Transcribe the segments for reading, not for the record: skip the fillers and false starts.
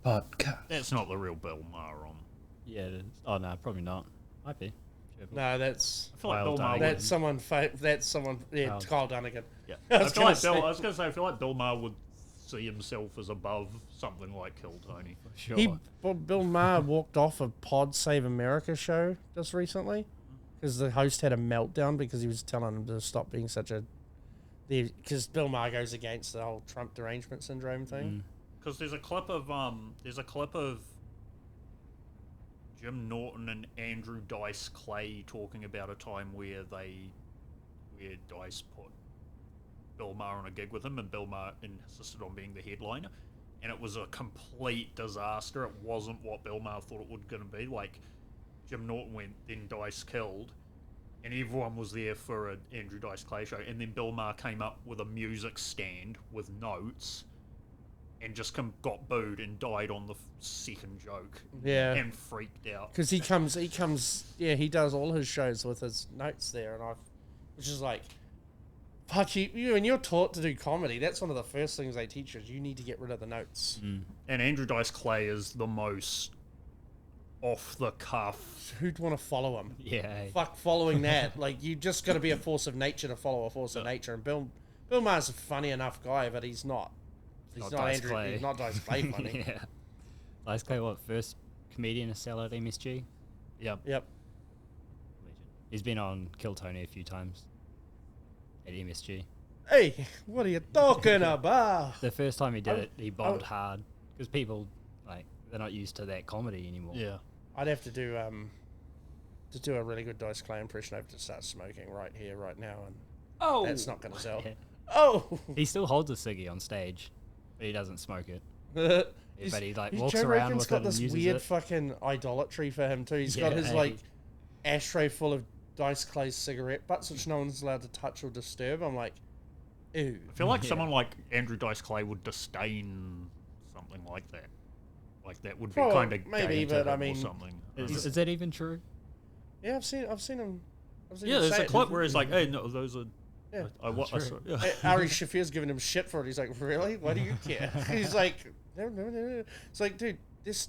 podcast. That's not the real Bill Maher on. Yeah, it is. Oh, no, probably not. Might be. No, that's... I feel like Bill Maher. Donegan. That's someone... That's someone... Yeah, Kyle. Kyle Donegan. Yeah. I I was feel gonna like say- I was going to say, I feel like Bill Maher would see himself as above something like Kill Tony. Sure. Bill Maher walked off a Pod Save America show just recently because the host had a meltdown because he was telling him to stop being such a... Because Bill Maher goes against the whole Trump derangement syndrome thing. Because there's a clip of Jim Norton and Andrew Dice Clay talking about a time where Dice put Bill Maher on a gig with him, and Bill Maher insisted on being the headliner, and it was a complete disaster. It wasn't what Bill Maher thought it was going to be. Like, Jim Norton went, then Dice killed, and everyone was there for an Andrew Dice Clay show, and then Bill Maher came up with a music stand with notes, and just got booed and died on the second joke. Yeah. And freaked out. Because he does all his shows with his notes there, and which is like, fuck you, when you're taught to do comedy, that's one of the first things they teach you, is you need to get rid of the notes. And Andrew Dice Clay is the most off the cuff. Who'd want to follow him? Yeah. Hey. Fuck following that. Like, you just got to be a force of nature to follow a force of nature. And Bill Maher's a funny enough guy, but he's not. He's not Dice Andrew. Clay. He's not Dice Clay funny. Yeah. Dice Clay, what, first comedian to sell at MSG? Yep. Yep. Legend. He's been on Kill Tony a few times at MSG. Hey, what are you talking about? The first time he did it, he bombed hard because people, like, they're not used to that comedy anymore. Yeah. I'd have to do a really good Dice Clay impression. I have to start smoking right here, right now, and that's not going to sell. Yeah. Oh, He still holds a ciggy on stage, but he doesn't smoke it. He's- But he like Joe walks around Rogan's with got it and this uses weird it. fucking idolatry for him too. He's got Yeah, his hey. like ashtray full of Dice Clay's cigarette butts, which no one's allowed to touch or disturb. I'm like, ew. I feel like someone like Andrew Dice Clay would disdain something like that. Like, that would be Well, kind of maybe, gay to but I him mean, or something. Is that even true? Yeah, I've seen him. Yeah, there's say a it. clip where he's like, "Hey, no, those are." Yeah. I saw, yeah. Ari Shafir's giving him shit for it. He's like, really? Why do you care? He's like, no. It's like, dude, there's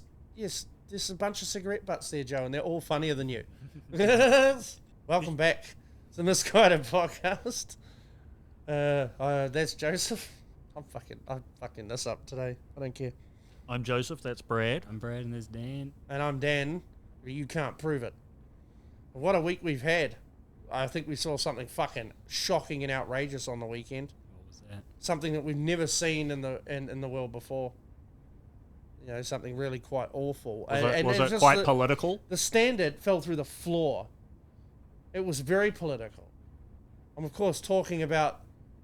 a bunch of cigarette butts there, Joe, and they're all funnier than you. Welcome back to the Misguided podcast. That's Joseph. I'm fucking this up today. I don't care. I'm Joseph. That's Brad. I'm Brad and there's Dan. And I'm Dan. You can't prove it. What a week we've had. I think we saw something fucking shocking and outrageous on the weekend. What was that? Something that we've never seen in the world before. You know, something really quite awful. Was it just quite political? The standard fell through the floor. It was very political. I'm of course talking about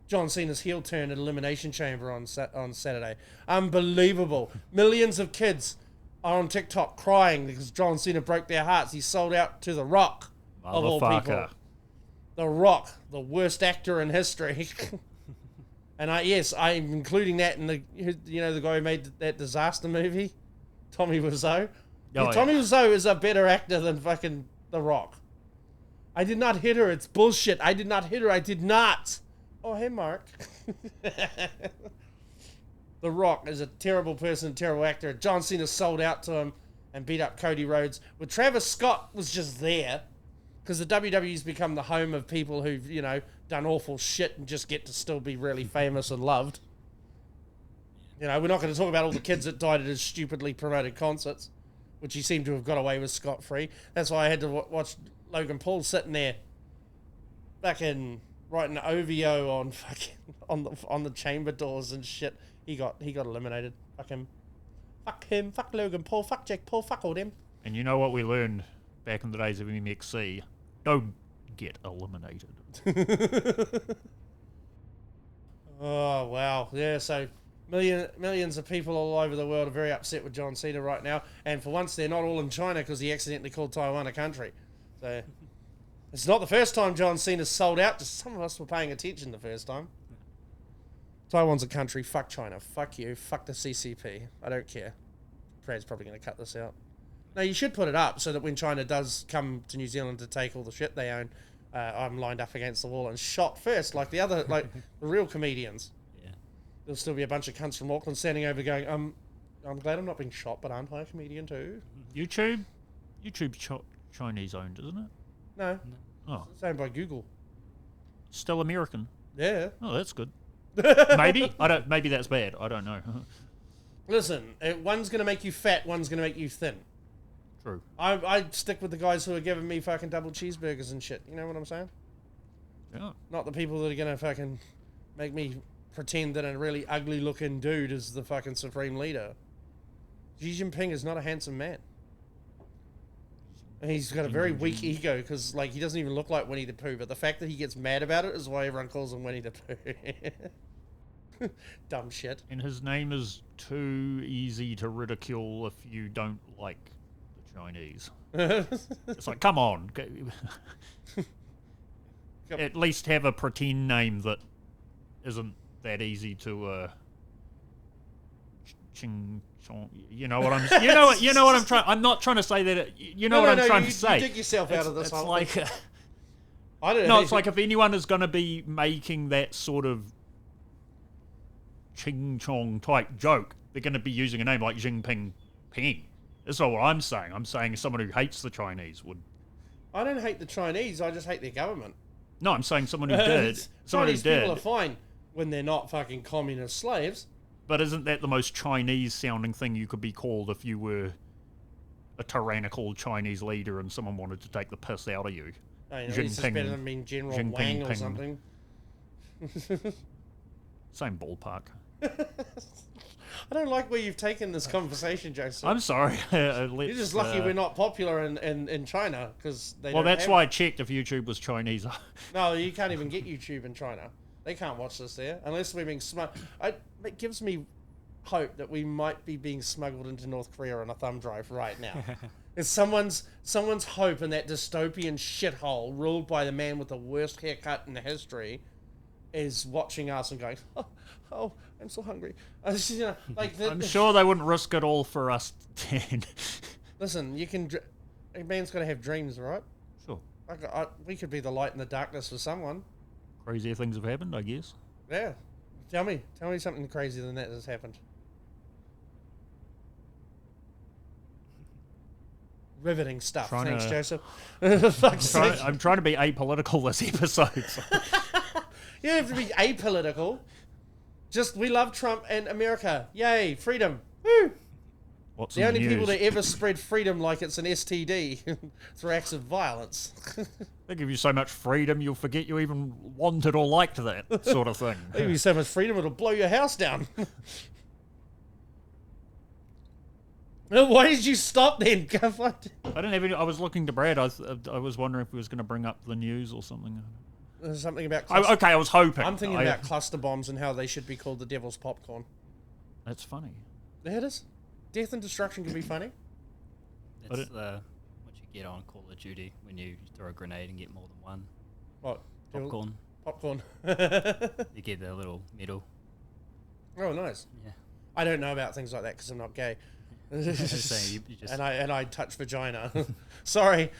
Jon Cena's heel turn at Elimination Chamber on Saturday. Unbelievable. Millions of kids are on TikTok crying because Jon Cena broke their hearts. He sold out to The Rock, of all people. Motherfucker. The Rock, the worst actor in history. And I'm including that in the guy who made that disaster movie, Tommy Wiseau. Oh, Tommy Wiseau is a better actor than fucking The Rock. I did not hit her. It's bullshit. I did not hit her. I did not. Oh, hey, Mark. The Rock is a terrible person, terrible actor. Jon Cena sold out to him and beat up Cody Rhodes. But Travis Scott was just there because the WWE's become the home of people who've, done awful shit and just get to still be really famous and loved. We're not going to talk about all the kids that died at his stupidly promoted concerts, which he seemed to have got away with scot-free. That's why I had to watch Logan Paul sitting there fucking writing OVO on fucking on the chamber doors and shit. He got eliminated. Fuck him. Fuck Logan Paul. Fuck Jake Paul. Fuck all them. And you know what we learned back in the days of MXC? Don't get eliminated. Oh, wow. Yeah, so millions of people all over the world are very upset with Jon Cena right now. And for once, they're not all in China because he accidentally called Taiwan a country. So it's not the first time Jon Cena's sold out. Just some of us were paying attention the first time. Taiwan's a country. Fuck China. Fuck you. Fuck the CCP. I don't care. Brad's probably going to cut this out. No, you should put it up so that when China does come to New Zealand to take all the shit they own, I'm lined up against the wall and shot first, like the real comedians. Yeah. There'll still be a bunch of cunts from Auckland standing over going, I'm glad I'm not being shot, but aren't I a comedian too? YouTube Chinese owned, isn't it? No. Oh, It's owned by Google. still American. Yeah. Oh, that's good. Maybe Maybe that's bad. I don't know. Listen, one's going to make you fat, one's going to make you thin. True. I stick with the guys who are giving me fucking double cheeseburgers and shit. You know what I'm saying? Yeah. Not the people that are going to fucking make me pretend that a really ugly looking dude is the fucking supreme leader. Xi Jinping is not a handsome man. And he's got a very weak ego because, like, he doesn't even look like Winnie the Pooh, but the fact that he gets mad about it is why everyone calls him Winnie the Pooh. Dumb shit. And his name is too easy to ridicule if you don't like the Chinese. It's like, come on. At least have a pretend name that isn't that easy to ching chong. You know what I'm you know what I'm trying. I'm not trying to say that you know what I'm trying to say. You dig yourself out of this. It's like I don't know. no, it's like if anyone is going to be making that sort of ching chong type joke, they're going to be using a name like Jinping Ping. That's not what I'm saying. I'm saying someone who hates the Chinese would. I don't hate the Chinese. I just hate their government. No, I'm saying someone who did. Someone Chinese who did. people are fine when they're not fucking communist slaves. But isn't that the most Chinese-sounding thing you could be called if you were a tyrannical Chinese leader and someone wanted to take the piss out of you? I know, it's just better than being General Jinping Wang or Ping. something. Same ballpark. I don't like where you've taken this conversation, Joseph. I'm sorry. You're just lucky we're not popular in China because they. Well, don't that's have... why I checked if YouTube was Chinese. No, you can't even get YouTube in China. They can't watch this there unless we're being smuggled. It gives me hope that we might be being smuggled into North Korea on a thumb drive right now. It's someone's hope in that dystopian shithole ruled by the man with the worst haircut in history is watching us and going, oh, I'm so hungry. You know, like I'm sure they wouldn't risk it all for us, Dan. Listen, you can. A man's got to have dreams, right? Sure. We could be the light in the darkness for someone. Crazier things have happened, I guess. Yeah. Tell me something crazier than that has happened. Riveting stuff. Thanks, Joseph. I'm trying to be apolitical this episode. So. You don't have to be apolitical. Just, we love Trump and America. Yay, freedom. Woo! What's the only news? people that ever spread freedom like it's an STD through acts of violence. They give you so much freedom, you'll forget you even wanted or liked that sort of thing. They give you so much freedom, it'll blow your house down. Why did you stop then? I didn't have any. I was looking to Brad. I was wondering if he was going to bring up the news or something. There's something about. Okay, I was hoping. I'm thinking about cluster bombs and how they should be called the devil's popcorn. That's funny. There it is. Death and destruction can be funny. That's what you get on Call of Duty when you throw a grenade and get more than one. What? Popcorn. Popcorn. You get the little medal. Oh, nice. Yeah. I don't know about things like that because I'm not gay. Saying, you just... and I touch vagina. Sorry,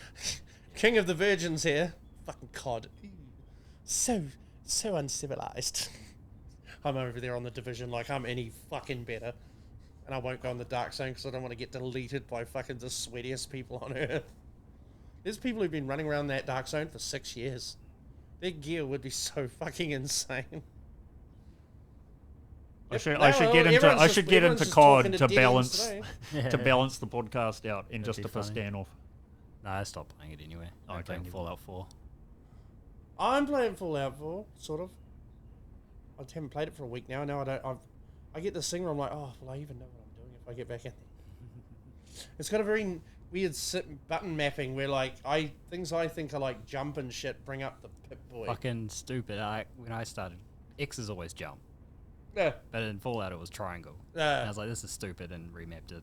King of the Virgins here. Fucking cod. So uncivilized. I'm over there on the Division like I'm any fucking better. And I won't go on the dark zone because I don't want to get deleted by fucking the sweatiest people on earth. There's people who've been running around that dark zone for 6 years. Their gear would be so fucking insane. I should get into COD to balance the podcast out and just to piss Dan off. No, I stopped playing it anyway. I'm playing Fallout 4. I'm playing Fallout 4, sort of. I haven't played it for a week now. Now I get this thing where I'm like, oh, will I even know what I'm doing if I get back in there? It's got a very weird button mapping where like things I think are like jump and shit bring up the Pip-Boy. Fucking stupid. When I started, X is always jump. Yeah. But in Fallout it was triangle. And I was like, this is stupid, and remapped it.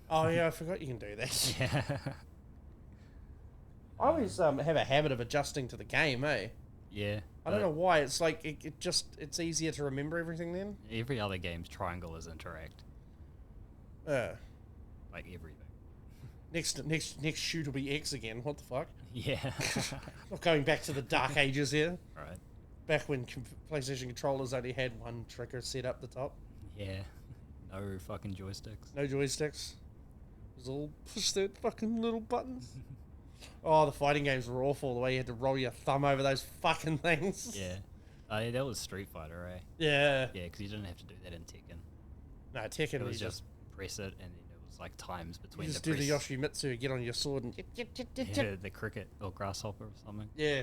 Oh yeah, I forgot you can do that. Yeah. I always have a habit of adjusting to the game, eh? Yeah. I don't know why. It's like it's easier to remember everything then. Every other game's triangle is interact. Like everything. Next shoot will be X again. What the fuck? Yeah. Not going back to the dark ages here. Right. Back when PlayStation controllers only had one trigger set up the top. Yeah. No fucking joysticks. No joysticks. It was all push that fucking little buttons. Oh, the fighting games were awful. The way you had to roll your thumb over those fucking things. Yeah. Yeah, that was Street Fighter, eh? Yeah. Yeah, because you didn't have to do that in Tekken. No, Tekken It was was just press it, and then it was like times between you just the do the press. Yoshimitsu, get on your sword and Yeah, the cricket or grasshopper or something. yeah.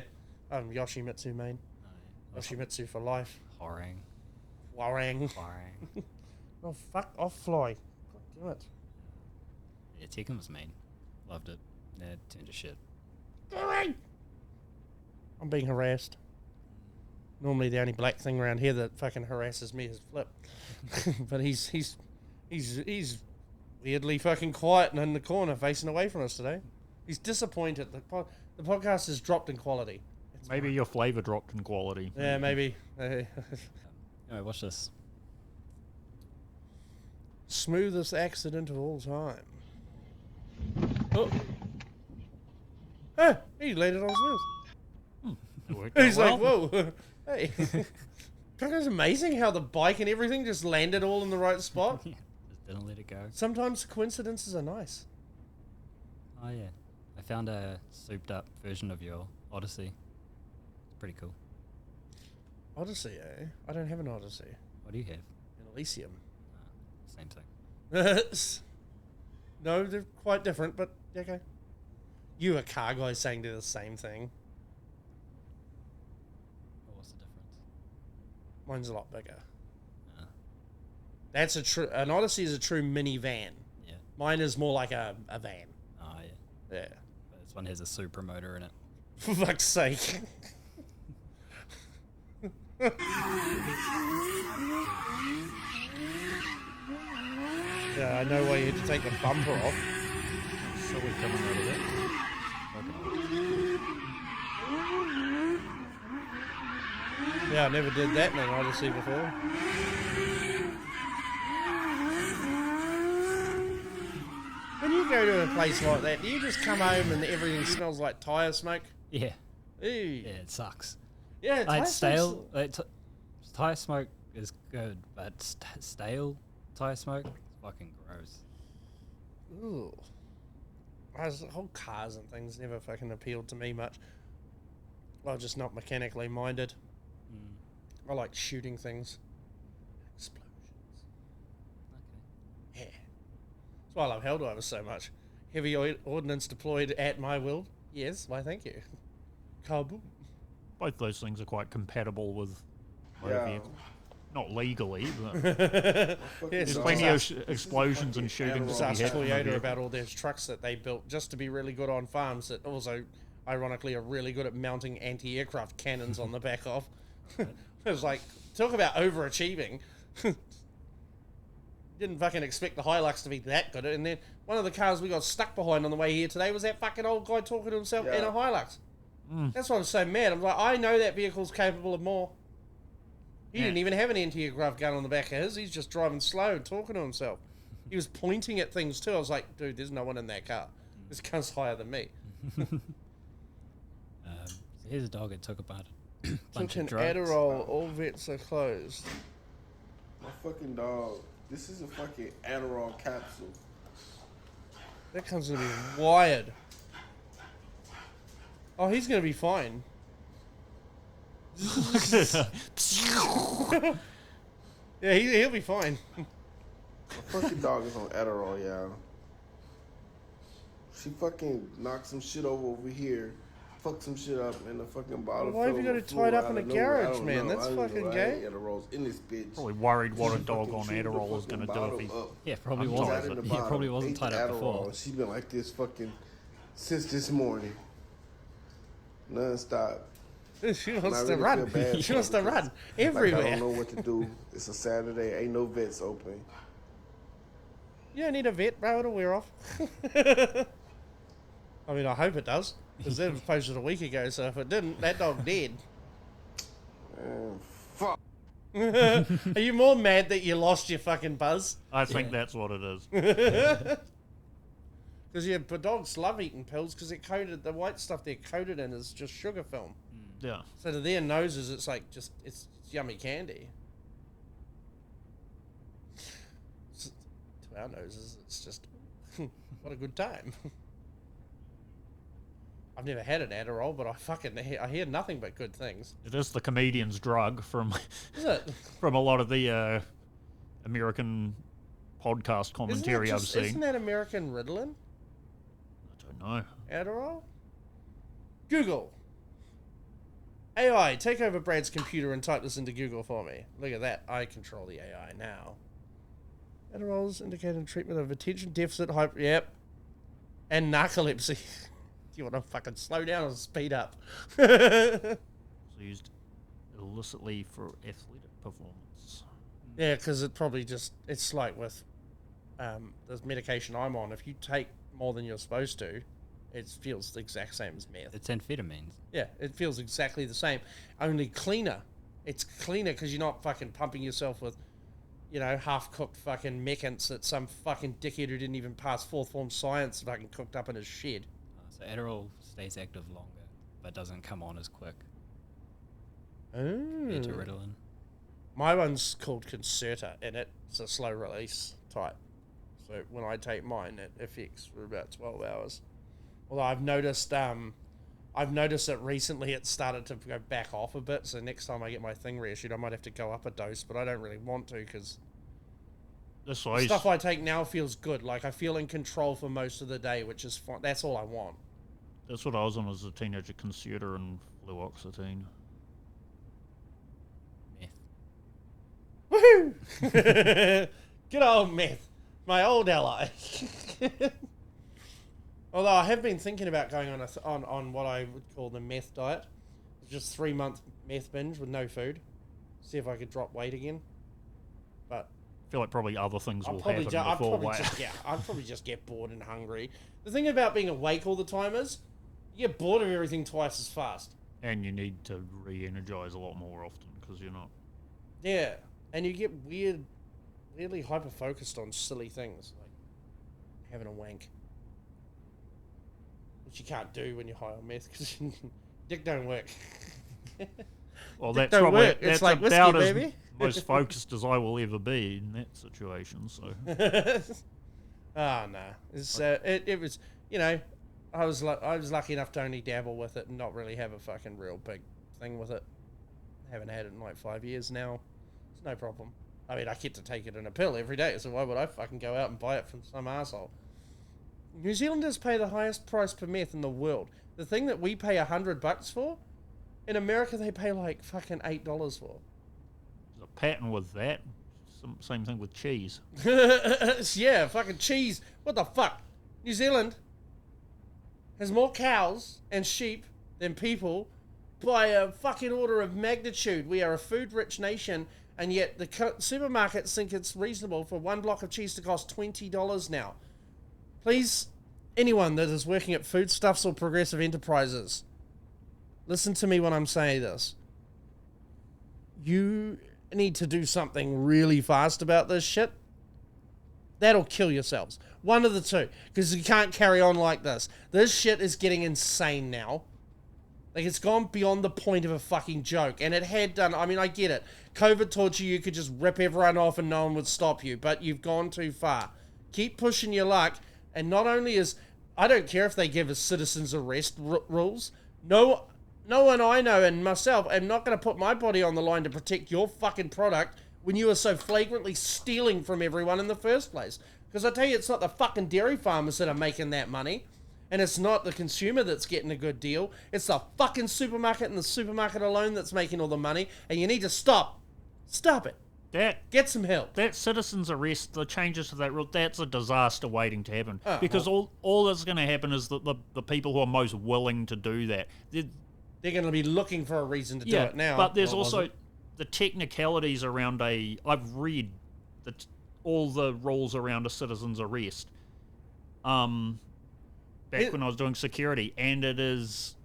Yoshimitsu, main. No, Yoshimitsu for life. Horang. Warang. Horang. Oh, fuck off, fly. God damn it. Yeah, Tekken was mean. Loved it. Yeah, it turned to shit. I'm being harassed. Normally the only black thing around here that fucking harasses me is Flip. But he's weirdly fucking quiet and in the corner facing away from us today. He's disappointed. The podcast has dropped in quality. Maybe your flavour dropped in quality. Yeah, maybe. Anyway, watch this. Smoothest accident of all time. Oh. Hey, he landed on his wheels. It worked out He's well. like, whoa. Hey. It's amazing how the bike and everything just landed all in the right spot. Yeah, just didn't let it go. Sometimes coincidences are nice. Oh yeah, I found a souped up version of your Odyssey. It's pretty cool. Odyssey, eh? I don't have an Odyssey. What do you have? An Elysium. Same thing. No, they're quite different, but okay. You a car guy saying they're the same thing. Oh, what's the difference? Mine's a lot bigger. Uh, That's an Odyssey is a true minivan. yeah. Mine is more like a van. Oh yeah. Yeah. But this one has a super motor in it. For fuck's sake. Yeah, I know why you had to take the bumper off. So we're coming out of it. Yeah, I never did that in an Odyssey before. When you go to a place like that, do you just come home and everything smells like tyre smoke? Yeah. Ew. Yeah, it sucks. Yeah, tyre It's stale. smoke's- Tire smoke is good, but stale tire smoke is fucking gross. Ooh. Whole cars and things never fucking appealed to me much. Well, just not mechanically minded. I like shooting things. Explosions. Okay. Yeah. That's why I love Helldivers so much. Heavy ordnance deployed at my will. Yes, why thank you. Kaboom. Both those things are quite compatible with motor Yeah. vehicles. Not legally, but Yes, there's no. plenty This of explosions and shootings Just to ask be had from a Toyota vehicle. about all their trucks that they built just to be really good on farms that also, ironically, are really good at mounting anti-aircraft cannons on the back of. It's like, talk about overachieving. Didn't fucking expect the Hilux to be that good. And then one of the cars we got stuck behind on the way here today was that fucking old guy talking to himself in a Hilux. That's why I'm so mad. I'm like, I know that vehicle's capable of more. He didn't even have an anti-aircraft gun on the back of his. He's just driving slow and talking to himself. He was pointing at things too. I was like, dude, there's no one in that car. This car's higher than me. So here's a dog that took about a bunch Took of an drugs. Adderall. All vets are closed. My fucking dog. This is a fucking Adderall capsule. That car's gonna be wired. Oh, he's gonna be fine. Yeah, he'll be fine. My fucking dog is on Adderall, y'all. She fucking knocked some shit over here, fucked some shit up, and the fucking bottle. Why have fell you on got the it tied floor up in out a of nowhere. I garage, don't man? know. That's I don't know fucking why gay. Adderall's in this bitch. Probably worried what a She dog fucking on chewed the Adderall is fucking going to do if bottle he... up. Yeah, probably I'm wasn't. sorry, Sat in the Yeah, bottom, probably wasn't ate the tied up Adderall, before. and she's been like this fucking since this morning, non-stop. She And wants I to really run. feel bad She for wants her to run because, like, I everywhere. don't know what to do. It's a Saturday. Ain't no vets open. You don't need a vet, bro. It'll wear off. I mean, I hope it does. Because that was posted a week ago, so if it didn't, that dog dead. Man, fuck. Are you more mad that you lost your fucking buzz? I think that's what it is. Because yeah, but dogs love eating pills because they're coated. The white stuff they're coated in is just sugar film. Yeah. So to their noses, it's like just it's yummy candy. to our noses, it's just, what a good time. I've never had an Adderall, but I hear nothing but good things. It is the comedian's drug from Is it? from a lot of the American podcast commentary I've seen. Isn't that American Ritalin? I don't know. Adderall? Google. AI, take over Brad's computer and type this into Google for me. Look at that. I control the AI now. Adderall's indicating treatment of attention deficit Yep. And narcolepsy. Do you want to fucking slow down or speed up? It's used illicitly for athletic performance. Yeah, because it's like with the medication I'm on. If you take more than you're supposed to, it feels the exact same as meth. It's amphetamines. Yeah, it feels exactly the same, only cleaner. It's cleaner because you're not fucking pumping yourself with, half-cooked fucking mechants that some fucking dickhead who didn't even pass fourth form science fucking cooked up in his shed. So Adderall stays active longer, but doesn't come on as quick Oh. compared to Ritalin. My one's called Concerta, and it's a slow release type. So when I take mine, it affects for about 12 hours. Although I've noticed that recently it started to go back off a bit. So next time I get my thing reissued, I might have to go up a dose, but I don't really want to because the stuff I take now feels good. Like I feel in control for most of the day, which is fine. That's all I want. That's what I was on as a teenager, Concerta and fluoxetine. Meth. Woohoo! Good old meth. My old ally. Although I have been thinking about going on what I would call the meth diet. Just 3-month meth binge with no food. See if I could drop weight again. But I feel like probably other things will happen I'd before probably just get bored and hungry. The thing about being awake all the time is you get bored of everything twice as fast. And you need to re-energize a lot more often because you're not. Yeah, and you get weirdly hyper-focused on silly things like having a wank. Which you can't do when you're high on meth because dick don't work. Well, Dick that's don't probably work. It's that's like whiskey, about as baby. most focused as I will ever be in that situation. So Oh no, it was I was lucky enough to only dabble with it and not really have a fucking real big thing with it. Haven't had it in like 5 years now. It's no problem. I mean, I get to take it in a pill every day, so why would I fucking go out and buy it from some asshole? New Zealanders pay the highest price per meth in the world. The thing that we pay $100 for, in America they pay like fucking $8 for. there's a pattern with that. Same thing with cheese. Yeah, fucking cheese. What the fuck? New Zealand has more cows and sheep than people by a fucking order of magnitude. We are a food-rich nation, and yet the supermarkets think it's reasonable for one block of cheese to cost $20 now. Please, anyone that is working at Foodstuffs or Progressive Enterprises, listen to me when I'm saying this. You need to do something really fast about this shit. That'll kill yourselves. One of the two. Because you can't carry on like this. This shit is getting insane now. Like, it's gone beyond the point of a fucking joke. And it had done... I mean, I get it. COVID taught you could just rip everyone off and no one would stop you. But you've gone too far. Keep pushing your luck. And not only is... I don't care if they give us citizens arrest rules. No one I know and myself am not going to put my body on the line to protect your fucking product when you are so flagrantly stealing from everyone in the first place. Because I tell you, it's not the fucking dairy farmers that are making that money. And it's not the consumer that's getting a good deal. It's the fucking supermarket and the supermarket alone that's making all the money. And you need to stop. Stop it. Get some help. That citizens arrest, the changes to that rule, that's a disaster waiting to happen. Because well, all that's going to happen is that the people who are most willing to do that, they're going to be looking for a reason to do it now. But there's also the technicalities around I've read all the rules around a citizen's arrest. Back when I was doing security, and it is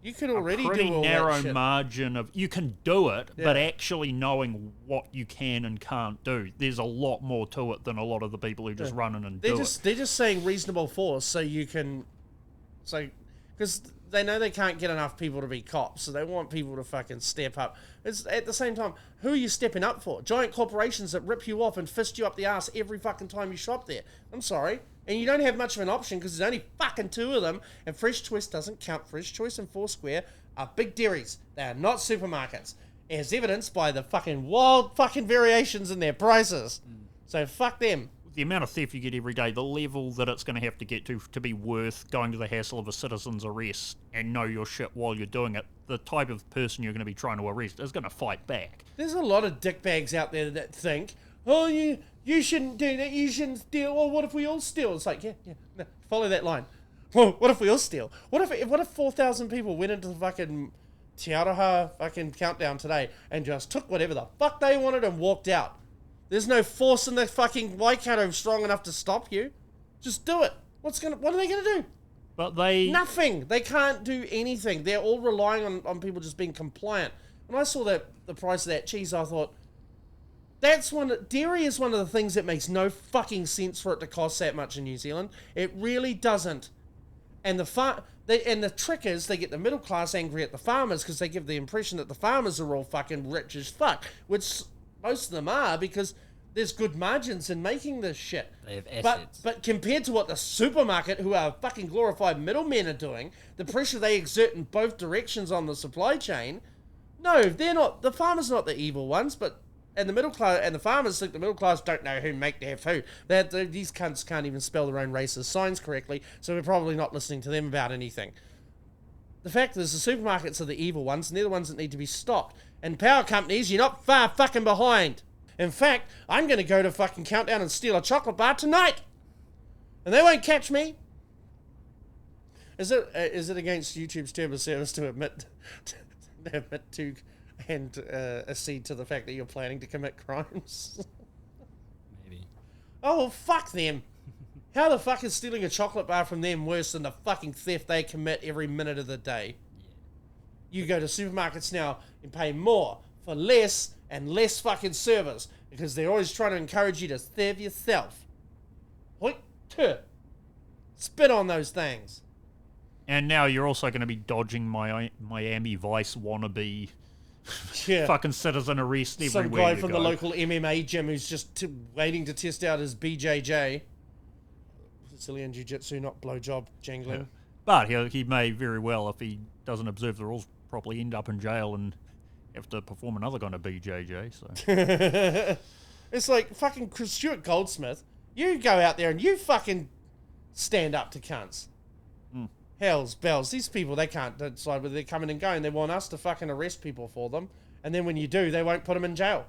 you can already a pretty do all narrow that shit. margin of you can do it, but actually knowing what you can and can't do, there's a lot more to it than a lot of the people who just run in and do it. They're just saying reasonable force, so you can, because they know they can't get enough people to be cops, so they want people to fucking step up. It's at the same time, who are you stepping up for? Giant corporations that rip you off and fist you up the ass every fucking time you shop there. I'm sorry. And you don't have much of an option because there's only fucking 2 of them, and Fresh Choice doesn't count. Fresh Choice and Foursquare are big dairies. They are not supermarkets, as evidenced by the fucking wild fucking variations in their prices. So fuck them. The amount of theft you get every day, the level that it's going to have to get to be worth going to the hassle of a citizen's arrest and know your shit while you're doing it, the type of person you're going to be trying to arrest is going to fight back. There's a lot of dickbags out there that think, oh, you shouldn't do that, you shouldn't steal. Well, what if we all steal? It's like, yeah, no, follow that line. Well, what if we all steal? What if 4,000 people went into the fucking Te Aroha fucking countdown today and just took whatever the fuck they wanted and walked out? There's no force in the fucking Waikato strong enough to stop you. Just do it. What are they gonna do? But they... Nothing. They can't do anything. They're all relying on people just being compliant. When I saw the price of that cheese, I thought, dairy is one of the things that makes no fucking sense for it to cost that much in New Zealand. It really doesn't. And the trick is they get the middle class angry at the farmers because they give the impression that the farmers are all fucking rich as fuck, which most of them are because there's good margins in making this shit. They have assets. But compared to what the supermarket, who are fucking glorified middlemen, are doing, the pressure they exert in both directions on the supply chain, no, they're not. The farmers are not the evil ones, and the middle class and the farmers think the middle class don't know who make their food. These cunts can't even spell their own racist signs correctly, so we're probably not listening to them about anything. The fact is, the supermarkets are the evil ones, and they're the ones that need to be stopped. And power companies, you're not far fucking behind. In fact, I'm going to go to fucking Countdown and steal a chocolate bar tonight. And they won't catch me. Is it against YouTube's term of service to admit to and accede to the fact that you're planning to commit crimes? Maybe. Oh, fuck them. How the fuck is stealing a chocolate bar from them worse than the fucking theft they commit every minute of the day? You go to supermarkets now and pay more for less and less fucking service because they're always trying to encourage you to serve yourself. Hoit, spit on those things. And now you're also going to be dodging Miami Vice wannabe fucking citizen arrest everywhere. Some guy from the local MMA gym who's just waiting to test out his BJJ. Brazilian Jiu-Jitsu, not blowjob jangling. Yeah. But he may very well, if he doesn't observe the rules properly, end up in jail and have to perform another kind of BJJ. So it's like fucking Stuart Goldsmith. You go out there and you fucking stand up to cunts. Hells bells. These people, they can't decide whether they're coming and going. They want us to fucking arrest people for them. And then when you do, they won't put them in jail.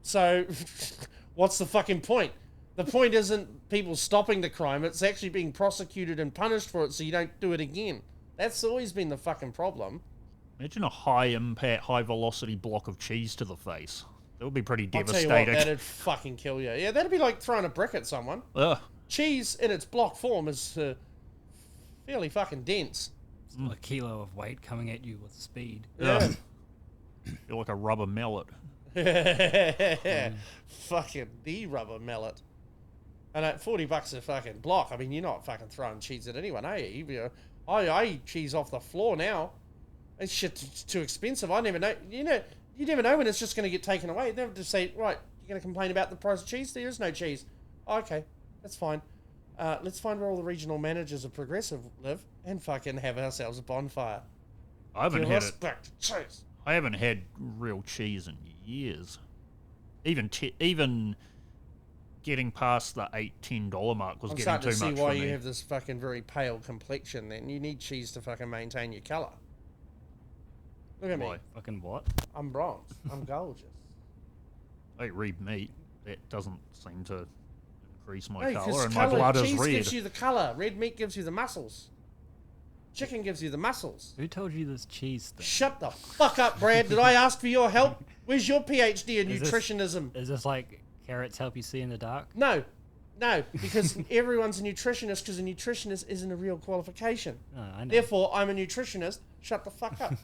So what's the fucking point? The point isn't people stopping the crime. It's actually being prosecuted and punished for it so you don't do it again. That's always been the fucking problem. Imagine a high-impact, high-velocity block of cheese to the face. That would be pretty devastating. I'll tell you what, that'd fucking kill you. Yeah, that'd be like throwing a brick at someone. Ugh. Cheese in its block form is fairly fucking dense. It's like a kilo of weight coming at you with speed. Yeah. You're like a rubber mallet. Fucking the rubber mallet. And at $40 a fucking block, I mean, you're not fucking throwing cheese at anyone, are you? I eat cheese off the floor now. It's shit's too expensive. I never know. You never know when it's just going to get taken away. They never just say, right, you're going to complain about the price of cheese? There is no cheese. Oh, okay, that's fine. Let's find where all the regional managers of Progressive live and fucking have ourselves a bonfire. I haven't had it. Back to cheese. I haven't had real cheese in years. Even getting past the $8-10 mark was getting too much for me. I'm starting to see why you have this fucking very pale complexion. Then you need cheese to fucking maintain your colour. Look at me. Fucking what? I'm bronze. I'm gorgeous. I read meat. That doesn't seem to increase my colour, and my blood is red. Cheese gives you the colour. Red meat gives you the muscles. Chicken gives you the muscles. Who told you this cheese thing? Shut the fuck up, Brad. Did I ask for your help? Where's your PhD in nutritionism? Is this like carrots help you see in the dark? No, because everyone's a nutritionist because a nutritionist isn't a real qualification. Oh, I know. Therefore, I'm a nutritionist. Shut the fuck up.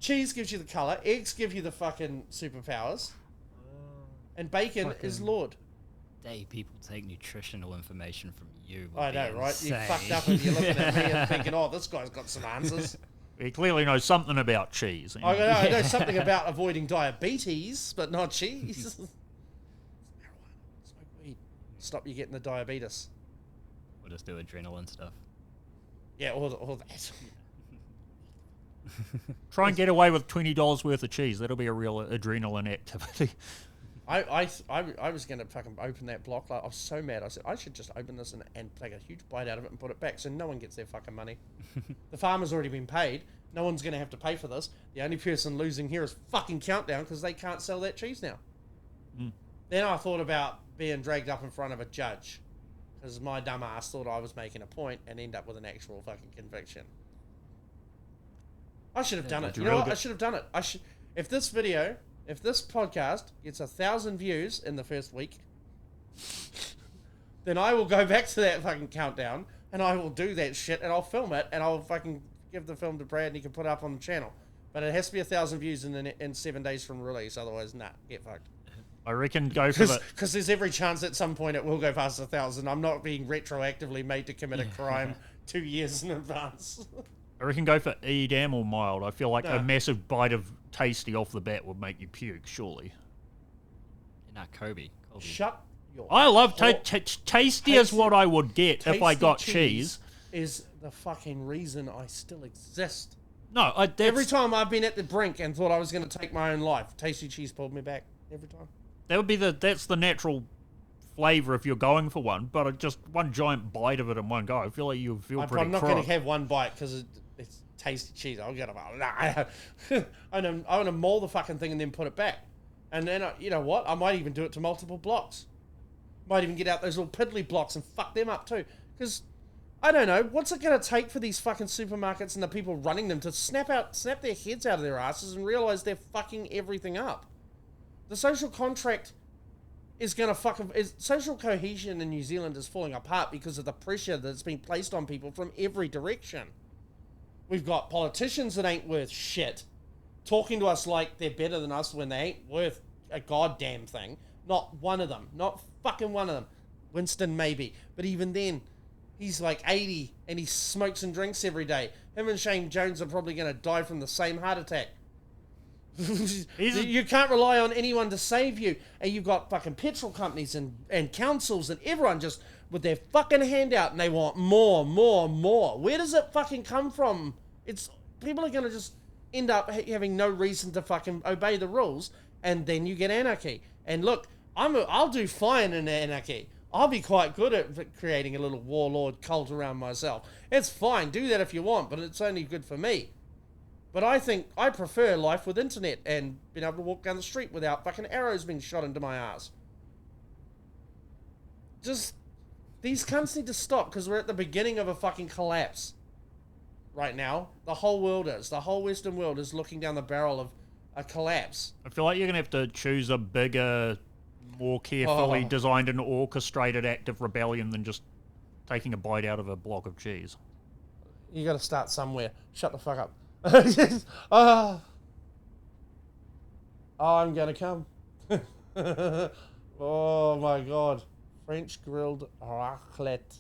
Cheese gives you the colour. Eggs give you the fucking superpowers. And bacon is Lord. day people take nutritional information from you. would I be know, right? You insane. fucked up if you're looking at me and thinking, oh, this guy's got some answers. He clearly knows something about cheese. I know something about avoiding diabetes, but not cheese. It's marijuana. Smoke weed. Stop you getting the diabetes. We'll just do adrenaline stuff. Yeah, all that. Try and get away with $20 worth of cheese. That'll be a real adrenaline activity. I was going to fucking open that block. Like, I was so mad. I said, I should just open this and take a huge bite out of it and put it back so no one gets their fucking money. The farmer's already been paid. No one's going to have to pay for this. The only person losing here is fucking Countdown because they can't sell that cheese now. Then I thought about being dragged up in front of a judge because my dumb ass thought I was making a point and end up with an actual fucking conviction. I should have done it. You know what? I should have done it. If this podcast gets 1,000 views in the first week, then I will go back to that fucking Countdown and I will do that shit and I'll film it and I'll fucking give the film to Brad and he can put it up on the channel. But it has to be 1,000 views in 7 days from release. Otherwise, nah, get fucked. I reckon go for the... Because there's every chance at some point it will go past 1,000. I'm not being retroactively made to commit a crime 2 years in advance. I reckon go for Edam or mild. I feel like a massive bite of tasty off the bat would make you puke, surely. Nah, Kobe. Shut your... I love tasty is what I would get if I got cheese. Is the fucking reason I still exist. No, every time I've been at the brink and thought I was going to take my own life, tasty cheese pulled me back every time. That would be that's the natural flavour if you're going for one, but just one giant bite of it in one go, I feel like you feel pretty I'm not going to have one bite because it's tasty cheese. I'm going to... I want to maul the fucking thing and then put it back. And then, you know what? I might even do it to multiple blocks. Might even get out those little piddly blocks and fuck them up too. Because, I don't know, what's it going to take for these fucking supermarkets and the people running them to snap their heads out of their asses and realise they're fucking everything up? The social contract is going to social cohesion in New Zealand is falling apart because of the pressure that's been placed on people from every direction. We've got politicians that ain't worth shit talking to us like they're better than us when they ain't worth a goddamn thing. Not one of them. Not fucking one of them. Winston maybe. But even then, he's like 80 and he smokes and drinks every day. Him and Shane Jones are probably going to die from the same heart attack. You can't rely on anyone to save you. And you've got fucking petrol companies and councils and everyone just with their fucking hand out and they want more. Where does it fucking come from? People are going to just end up having no reason to fucking obey the rules and then you get anarchy. And look, I'll do fine in anarchy. I'll be quite good at creating a little warlord cult around myself. It's fine, do that if you want, but it's only good for me. But I think I prefer life with internet and being able to walk down the street without fucking arrows being shot into my ass. Just, these cunts need to stop because we're at the beginning of a fucking collapse. Right now, the whole Western world is looking down the barrel of a collapse. I feel like you're going to have to choose a bigger, more carefully designed and orchestrated act of rebellion than just taking a bite out of a block of cheese. You got to start somewhere. Shut the fuck up. I'm gonna come. Oh my god. French grilled raclette.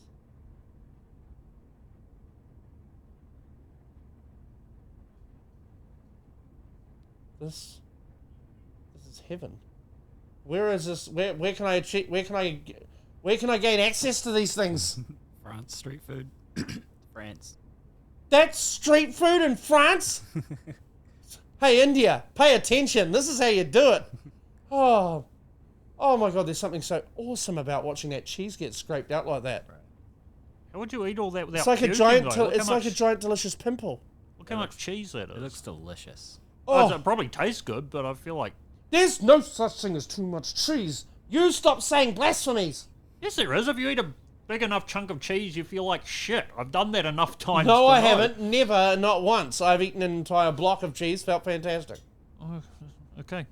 This is heaven. Where is this? Where can I achieve? Where can I gain access to these things? France street food. France. That's street food in France? Hey, India, pay attention. This is how you do it. Oh my God, there's something so awesome about watching that cheese get scraped out like that. How would you eat all that without It's like puking, a giant delicious pimple. Look how much cheese that is. It looks delicious. Oh, it probably tastes good, but I feel like... There's no such thing as too much cheese. You stop saying blasphemies. Yes, there is. If you eat a big enough chunk of cheese, you feel like shit. I've done that enough times. No, I haven't. Never, not once. I've eaten an entire block of cheese. Felt fantastic. Oh, okay.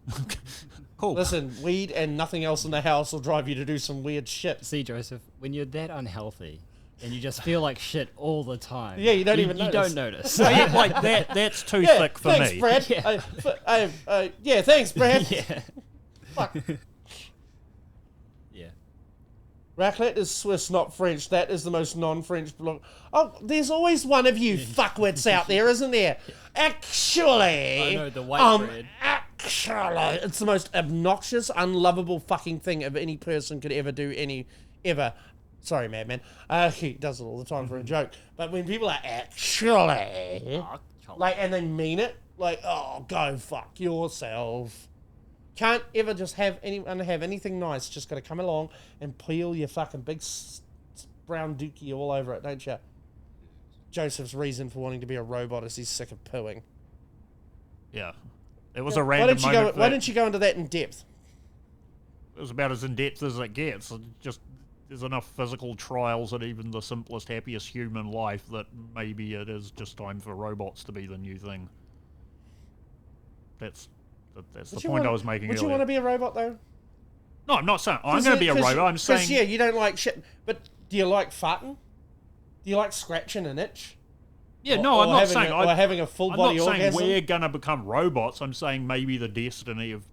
Cool. Listen, weed and nothing else in the house will drive you to do some weird shit. See, Joseph, when you're that unhealthy and you just feel like shit all the time. Yeah, you don't even notice. You don't notice. Like that's too thick for thanks, me. Brad. Yeah. Yeah, thanks, Brad. Yeah. Fuck. Yeah. Raclette is Swiss, not French. That is the most non-French block. Oh, there's always one of you fuckwits out there, isn't there? Actually, I know, the white bread. Actually, it's the most obnoxious, unlovable fucking thing of any person could ever do ever. Sorry, madman. He does it all the time for a joke. But when people are actually, like, and they mean it, like, oh, go fuck yourself. Can't ever just have anything nice. Just got to come along and peel your fucking big brown dookie all over it, don't you? Joseph's reason for wanting to be a robot is he's sick of pooing. Yeah. It was a random moment. Why didn't you go into that in depth? It was about as in depth as it gets. Just there's enough physical trials in even the simplest, happiest human life that maybe it is just time for robots to be the new thing. That's the point I was making earlier. Would you want to be a robot, though? No, I'm not saying I'm going to be a robot. I'm saying... yeah, you don't like shit. But do you like farting? Do you like scratching an itch? Yeah, no, I'm not saying... Or having a full-body orgasm? I'm not saying we're going to become robots. I'm saying maybe the destiny of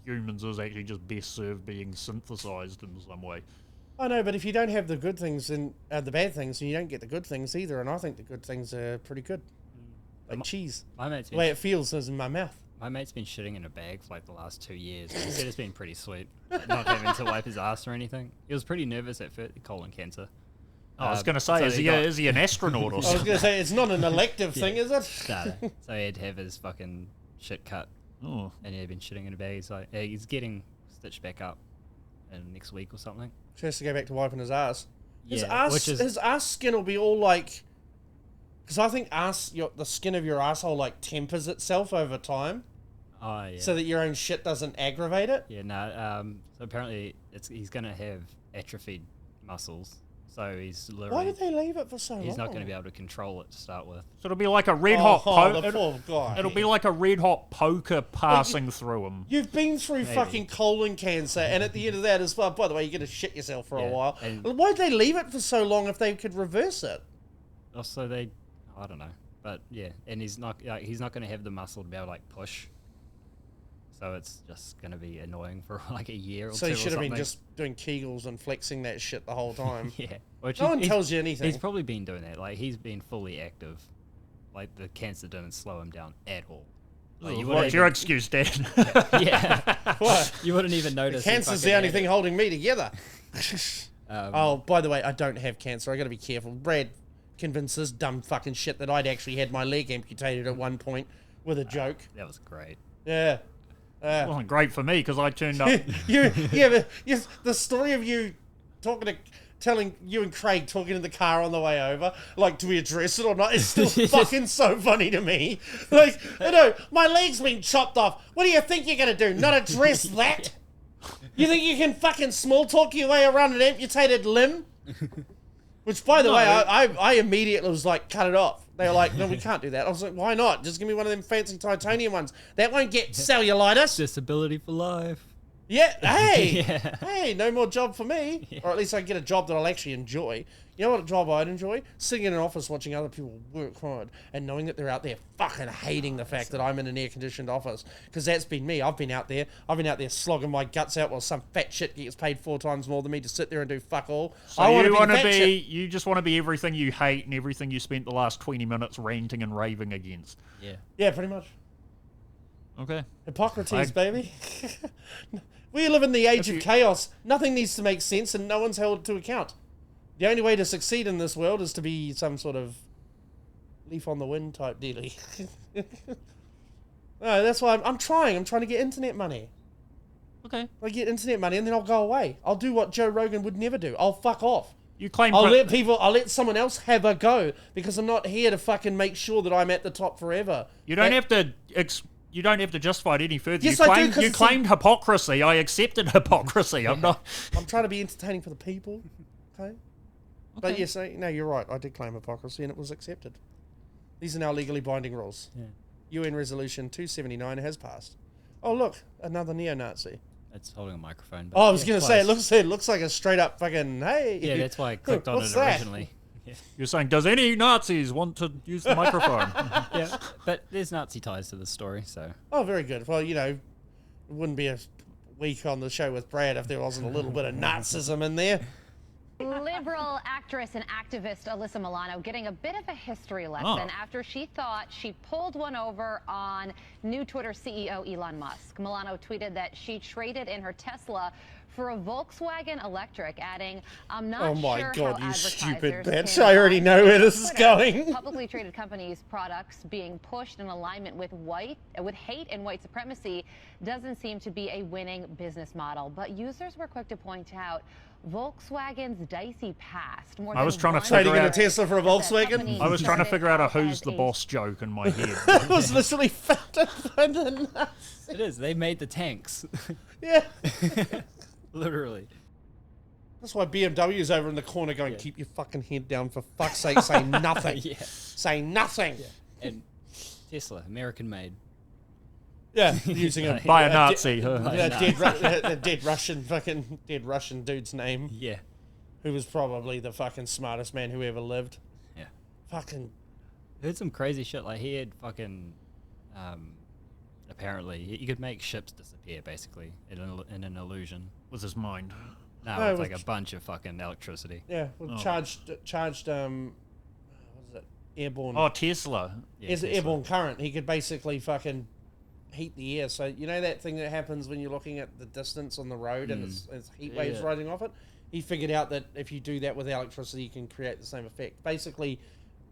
humans is actually just best served being synthesized in some way. I know, but if you don't have the good things and the bad things, then you don't get the good things either. And I think the good things are pretty good. Like cheese. The way it feels is in my mouth. My mate's been shitting in a bag for like the last 2 years. He said it's been pretty sweet. Not having to wipe his ass or anything. He was pretty nervous at first, colon cancer. I was going to say, is he an astronaut or something? I was going to say, it's not an elective thing, is it? No. So he had to have his fucking shit cut. Oh. And he had been shitting in a bag. He's like, he's getting stitched back up in next week or something. He has to go back to wiping his ass. His Yeah, his ass skin will be all like... Because I think the skin of your asshole like tempers itself over time. Oh, yeah. So that your own shit doesn't aggravate it? Yeah, no. So apparently he's going to have atrophied muscles. So he's literally... Why did they leave it for so long? He's not going to be able to control it to start with. So it'll be like a red hot poker. The poor guy. It'll be like a red hot poker passing through him. You've been through fucking colon cancer, and at the end of that as well, by the way, you're going to shit yourself for a while. Why did they leave it for so long if they could reverse it? Also, I don't know. But yeah, and he's not going to have the muscle to be able to like push. So it's just going to be annoying for like a year or two. So he should have been something. just doing Kegels and flexing that shit the whole time. Yeah. No one tells you anything. He's probably been doing that. Like, he's been fully active. Like, the cancer didn't slow him down at all. Like, What's your excuse, Dad? Yeah. What? You wouldn't even notice. Cancer's the only thing holding me together. Oh, by the way, I don't have cancer. I got to be careful. Brad convinces dumb fucking shit that I'd actually had my leg amputated at one point with a joke. That was great. Yeah. It wasn't great for me because I turned up. The story of you telling you and Craig talking in the car on the way over, like, do we address it or not? It's still fucking so funny to me. Like, my leg's been chopped off. What do you think you're gonna do? Not address that? You think you can fucking small talk your way around an amputated limb? Which, by the way, I immediately was like, cut it off. They were like, no, we can't do that. I was like, why not? Just give me one of them fancy titanium ones. That won't get cellulitis. Disability for life. Yeah, hey! Yeah. Hey, no more job for me. Yeah. Or at least I get a job that I'll actually enjoy. You know what job I'd enjoy? Sitting in an office watching other people work hard and knowing that they're out there fucking hating the fact that I'm in an air-conditioned office. Because that's been me. I've been out there slogging my guts out while some fat shit gets paid 4 times more than me to sit there and do fuck all. So you just want to be everything you hate and everything you spent the last 20 minutes ranting and raving against. Yeah. Yeah, pretty much. Okay. Hippocrates, baby. We live in the age of chaos. Nothing needs to make sense and no one's held to account. The only way to succeed in this world is to be some sort of leaf on the wind type dealie. No, that's why I'm trying. I'm trying to get internet money. Okay. I get internet money and then I'll go away. I'll do what Joe Rogan would never do. I'll fuck off. You claim I'll let someone else have a go because I'm not here to fucking make sure that I'm at the top forever. You don't have to. You don't have to justify it any further. Yes, you claimed hypocrisy. I accepted hypocrisy. I'm not. I'm trying to be entertaining for the people. Okay. But yes, no, you're right. I did claim hypocrisy and it was accepted. These are now legally binding rules. Yeah. UN Resolution 279 has passed. Oh, look, another neo-Nazi. It's holding a microphone. Oh, I was going to say, it looks like a straight up fucking, hey. Yeah, that's why I clicked on it originally. Yeah. You're saying, does any Nazis want to use the microphone? Yeah, but there's Nazi ties to the story, so. Oh, very good. Well, it wouldn't be a week on the show with Brad if there wasn't a little bit of Nazism in there. Liberal actress and activist Alyssa Milano getting a bit of a history lesson after she thought she pulled one over on new Twitter CEO Elon Musk. Milano tweeted that she traded in her Tesla for a Volkswagen electric, adding, "I'm not Oh my sure God, how you stupid advertisers bitch. can I already buy know where shares this of is Twitter. going." Publicly traded companies' products being pushed in alignment with hate and white supremacy doesn't seem to be a winning business model. But users were quick to point out Volkswagen's dicey past. I was trying to Trading figure in a out. Tesla for a Volkswagen? I was trying to figure out a who's the boss joke in my head. It was literally founded by the Nazis. It is. They made the tanks. Yeah. Literally. That's why BMW is over in the corner going, keep your fucking head down, for fuck's sake, say nothing. Yeah. Say nothing. And Tesla, American made. Yeah, using a By a Nazi. huh? dead Russian dude's name, Yeah. who was probably the fucking smartest man who ever lived. Yeah. Fucking Heard some crazy shit. Like he had fucking, apparently you could make ships disappear basically in an illusion. Was his mind. No, No, it's with like a bunch of fucking electricity. yeah, well, charged what is it? Airborne. Oh, Tesla. Yeah, Is Tesla. airborne current. He could basically fucking heat the air. So you know that thing that happens when you're looking at the distance on the road and it's heat waves Yeah. rising off it? He figured out that if you do that with electricity, you can create the same effect. Basically,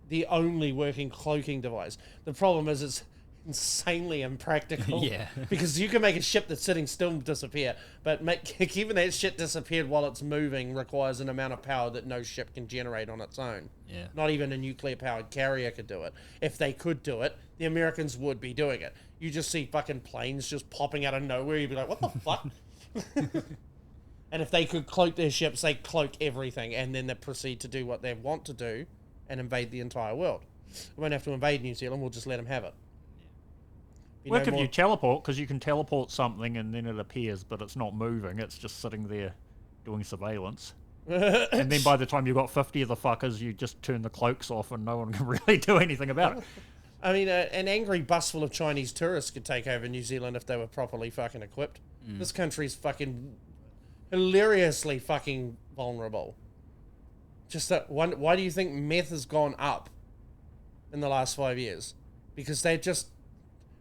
the only working cloaking device. The problem is it's insanely impractical. Yeah. Because you can make a ship that's sitting still disappear, but keeping that shit disappeared while it's moving requires an amount of power that no ship can generate on its own. Yeah. Not even a nuclear-powered carrier could do it. If they could do it, the Americans would be doing it. You just see fucking planes just popping out of nowhere. You'd be like, what the fuck? And if they could cloak their ships, they cloak everything, and then they proceed to do what they want to do and invade the entire world. We won't have to invade New Zealand. We'll just let them have it. Be Work no if more- you teleport, because you can teleport something and then it appears, but it's not moving. It's just sitting there doing surveillance. And then by the time you've got 50 of the fuckers, you just turn the cloaks off and no one can really do anything about it. I mean, an angry bus full of Chinese tourists could take over New Zealand if they were properly fucking equipped. This country's fucking hilariously fucking vulnerable. Just that one. Why do you think meth has gone up in the last 5 years? Because they just,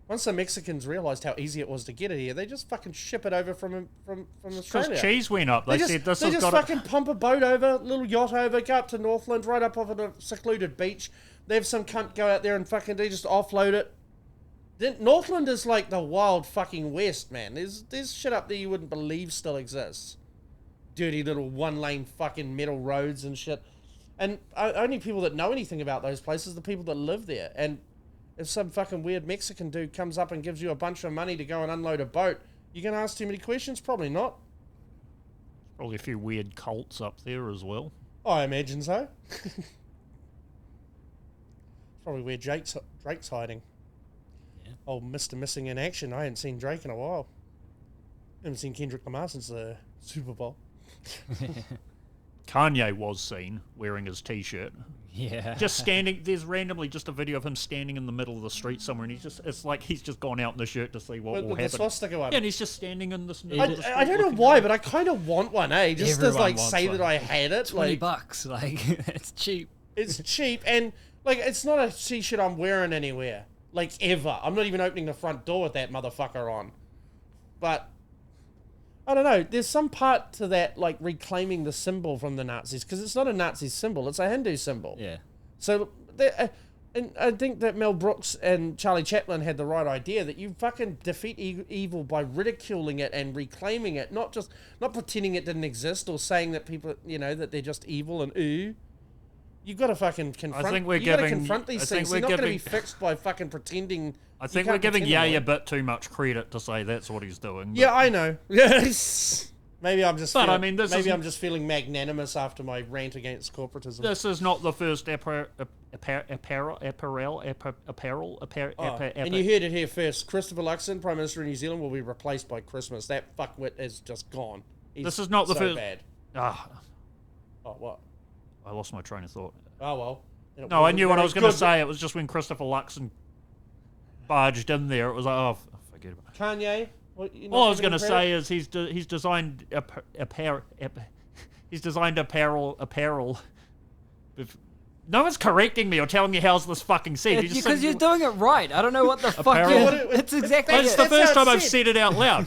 once the Mexicans realized how easy it was to get it here, they just fucking ship it over from Australia. Because cheese went up. They said this They has just got fucking pump a boat over, little yacht over, go up to Northland, right up off a secluded beach. They have some cunt go out there and fucking, they just offload it. Then Northland is like the wild fucking west, man. There's shit up there you wouldn't believe still exists. Dirty little one-lane fucking metal roads and shit. And only people that know anything about those places are the people that live there. And if some fucking weird Mexican dude comes up and gives you a bunch of money to go and unload a boat, you gonna ask too many questions? Probably not. probably a few weird cults up there as well. I imagine so. Probably where Drake's hiding. Yeah. Oh, Mr. Missing in action. I hadn't seen Drake in a while. Haven't seen Kendrick Lamar since the Super Bowl. Kanye was seen wearing his t-shirt. Yeah. Just standing, there's randomly just a video of him standing in the middle of the street somewhere, and it's like he's just gone out in the shirt to see what will With the happen. swastika one. Yeah, and he's just standing in this middle of the street. I don't know looking why, around. but I kind of want one, eh? Just to Everyone like wants say one. that I had it. Like, $20, like it's cheap. it's cheap, and like it's not a t-shirt I'm wearing anywhere, like ever. I'm not even opening the front door with that motherfucker on. But I don't know. There's some part to that, like reclaiming the symbol from the Nazis, because it's not a Nazi symbol; it's a Hindu symbol. Yeah. So, and I think that Mel Brooks and Charlie Chaplin had the right idea that you fucking defeat evil by ridiculing it and reclaiming it, not pretending it didn't exist or saying that people, that they're just evil and ooh. You've got to fucking confront. I think we're you got to giving- confront I these think things. we're They're not going to be giving- fixed by fucking pretending. I You think we're can't giving pretend Ye away. a bit too much credit to say that's what he's doing. Yeah, I know. Yes. Maybe I'm just. But, feeling, I mean, this maybe isn't- I'm just feeling magnanimous after my rant against corporatism. This is not the first apparel. And you heard it here first. Christopher Luxon, Prime Minister of New Zealand, will be replaced by Christmas. That fuckwit is just gone. He's This is not the so first- bad. Ah, Oh, what? I lost my train of thought. Oh, well. Then it No, I wasn't knew what I very was going to good. say. It was just when Christopher Luxon barged in there. It was like, oh, forget about it. Kanye? What, All I was going to say is he's designed He's designed apparel. No one's correcting me or telling me how's this fucking said. Because you're doing it right. I don't know what the fuck. Apparel. It's exactly. It's the That's first how time it's I've said. said it out loud.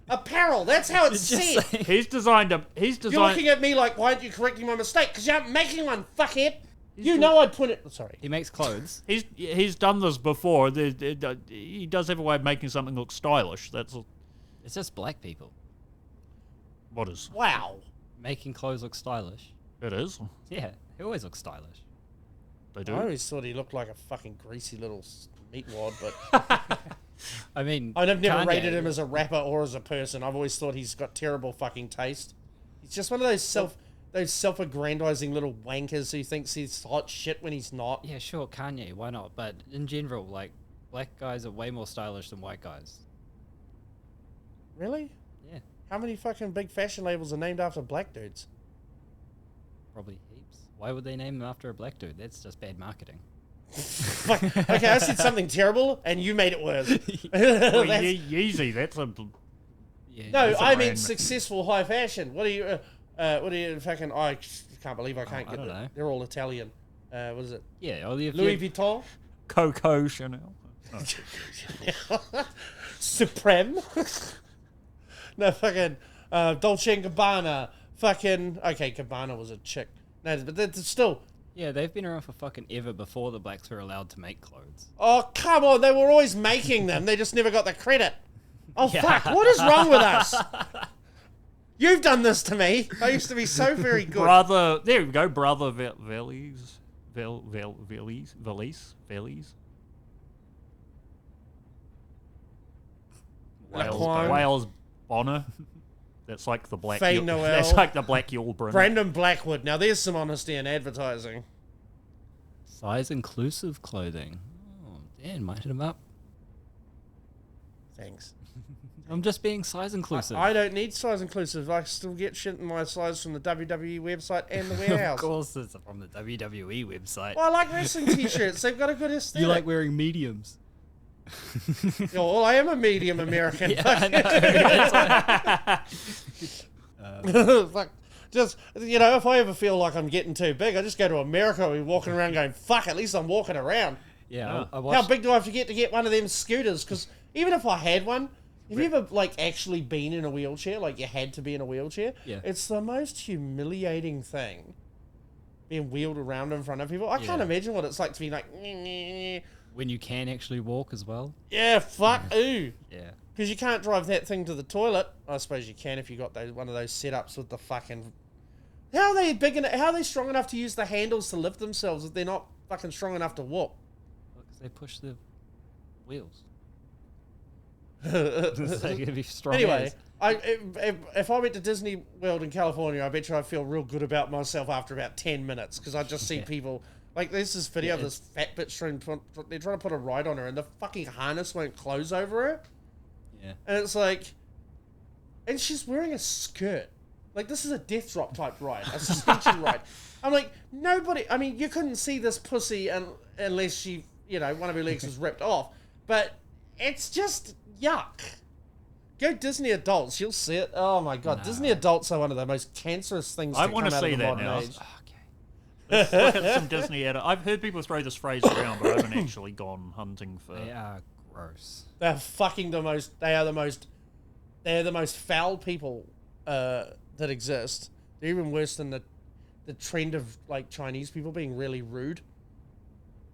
Apparel. That's how it's said. He's designed. You're looking at me like, why aren't you correcting my mistake? Because you aren't making one, fuckhead. You know I'd put it... Sorry. He makes clothes. He's done this before. He does have a way of making something look stylish. It's just black people What is? Wow. making clothes look stylish. It is. Yeah, he always looks stylish. They do. I always thought he looked like a fucking greasy little meatwad, but... I mean, I've never Kanye- rated him as a rapper or as a person. I've always thought he's got terrible fucking taste. He's just one of those self-aggrandizing little wankers who thinks he's hot shit when he's not. Yeah, sure, Kanye, why not? But in general, like, black guys are way more stylish than white guys. Really? Yeah, How many fucking big fashion labels are named after black dudes? probably heaps. Why would they name them after a black dude? That's just bad marketing. Fuck. Okay, I said something terrible and you made it worse. Well, That's- Yeezy. That's a. Yeah, No, That's a I mean brand. successful high fashion. What do you fucking? I can't believe I can't I get don't it. know. They're all Italian. What is it? yeah. Well, if Louis you, Vuitton, Coco Chanel. Supreme. No fucking Dolce and Gabbana. Fucking okay, Gabbana was a chick. No, but that's still. yeah, they've been around for fucking ever before the blacks were allowed to make clothes. Oh come on, they were always making them. They just never got the credit. Oh Yeah. fuck! What is wrong with us? You've done this to me. I used to be so very good. Brother. There we go. Brother Valise. Laquan. Wales Bonner. That's like the black. Faye Yul- Noel. That's like the black Yulbrun. Brandon Blackwood. Now there's some honesty in advertising. Size inclusive clothing. Oh, Dan, might hit him up. Thanks. I'm just being size inclusive. I don't need size inclusive. I still get shit in my size from the WWE website and the warehouse. Of course, it's from the WWE website. Well, I like wrestling t-shirts. They've got a good aesthetic. You like wearing mediums. Yeah, well, I am a medium American. Fuck. Just, if I ever feel like I'm getting too big, I just go to America and be walking around going, fuck, at least I'm walking around. Yeah, I How watched. big do I have to get one of them scooters? Because even if I had one, have you ever, actually been in a wheelchair? Like, you had to be in a wheelchair? Yeah. It's the most humiliating thing, being wheeled around in front of people. I can't Yeah. imagine what it's like to be like, "Nyeh." When you can actually walk as well. Yeah, fuck, ooh. Yeah. Because you can't drive that thing to the toilet. I suppose you can if you got one of those setups with the fucking... How are they how are they strong enough to use the handles to lift themselves if they're not fucking strong enough to walk? Because they push the wheels. So you're gonna be strong Anyway, as. if I went to Disney World in California, I bet you I'd feel real good about myself after about 10 minutes because I just see people like there's this video of this fat bitch they're trying to put a ride on her and the fucking harness won't close over her, Yeah. and it's like, and she's wearing a skirt. Like this is a death drop type ride, a suspension ride. I'm like, nobody. I mean, you couldn't see this pussy unless she, one of her legs was ripped off, but it's just yuck. Go Disney adults, you'll see it. Oh my god, Disney adults are one of the most cancerous things. I to want come to out of see the that modern now. age. Let's look at some Disney edit. I've heard people throw this phrase around, but I haven't actually gone hunting for. They are gross. They're fucking the most. They are the most. They're the most foul people that exist. They're even worse than the trend of Chinese people being really rude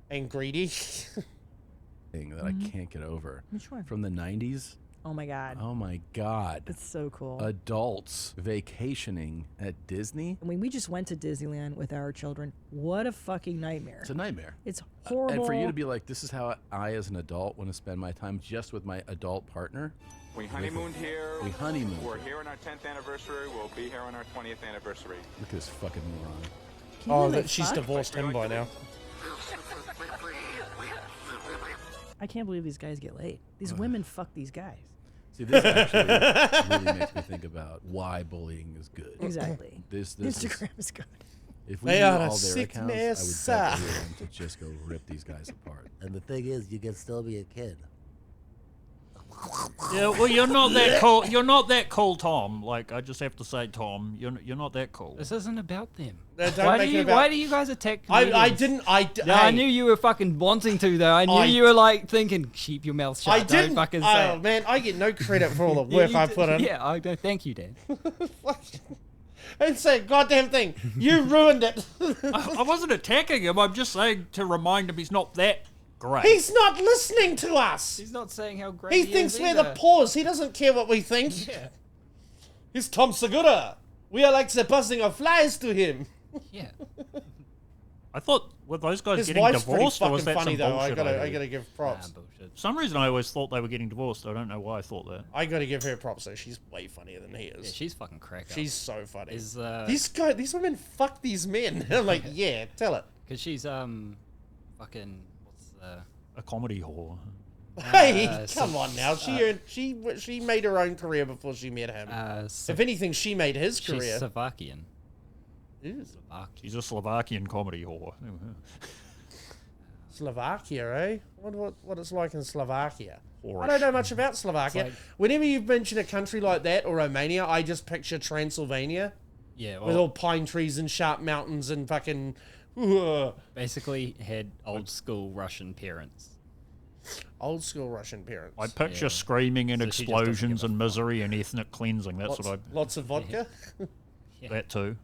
and greedy. Thing that I can't get over. Which one? From the 90s. Oh my god. Oh my god. It's so cool. Adults vacationing at Disney. I mean, we just went to Disneyland with our children. What a fucking nightmare. It's a nightmare. It's horrible. And for you to be like, this is how I as an adult want to spend my time just with my adult partner. We honeymooned here. We honeymooned. We're here on our 10th anniversary. We'll be here on our 20th anniversary. Look at this fucking moron. Can you believe they She's fuck? divorced him by now. I can't believe these guys get laid. These women fuck these guys. See, this actually really makes me think about why bullying is good. Exactly. This Instagram is good. If we They knew are a all their accounts, I would sickness. bet everyone to just go rip these guys apart. And the thing is, you can still be a kid. Yeah, well, you're not that cool. You're not that cool, Tom. Like, I just have to say, Tom, you're not that cool. This isn't about them. No, don't make it about- Why do you guys attack I comedians? didn't. I knew you were fucking wanting to, though. I knew you were like thinking, keep your mouth shut. I Don't didn't. fucking say Oh it. man, I get no credit for all the Yeah, work you I did- put in. Yeah, I don't. Thank you, Dan. And say goddamn thing. You ruined it. I wasn't attacking him. I'm just saying to remind him he's not that great. He's not listening to us. He's not saying how great He he thinks is we're either. the pause. He doesn't care what we think. Yeah. He's Tom Segura. We are like the buzzing of flies to him. Yeah. I thought were those guys His getting wife's pretty divorced, or was fucking that funny some though. I bullshit? gotta give props. Bullshit. For some reason, I always thought they were getting divorced. I don't know why I thought that. I gotta give her props though. She's way funnier than he Yeah, is. she's fucking crack. She's so funny. Is These women fuck these men. I'm like, yeah, tell it. because she's fucking what's the A comedy whore. Hey, so- come on now. She made her own career before she met him. If anything, she made his she's career. Slovakian. Ew. She's a Slovakian comedy whore. Slovakia, eh? What it's like in Slovakia. I Whorish. don't know much about Slovakia. like- Whenever you mention a country like that or Romania, I just picture Transylvania Yeah, with well, all pine trees and sharp mountains and fucking. basically had old school Russian parents. Old school Russian parents. I picture Yeah. screaming and So she just doesn't explosions give a and misery and ethnic cleansing. That's lots, what lots of vodka. Yeah. That too.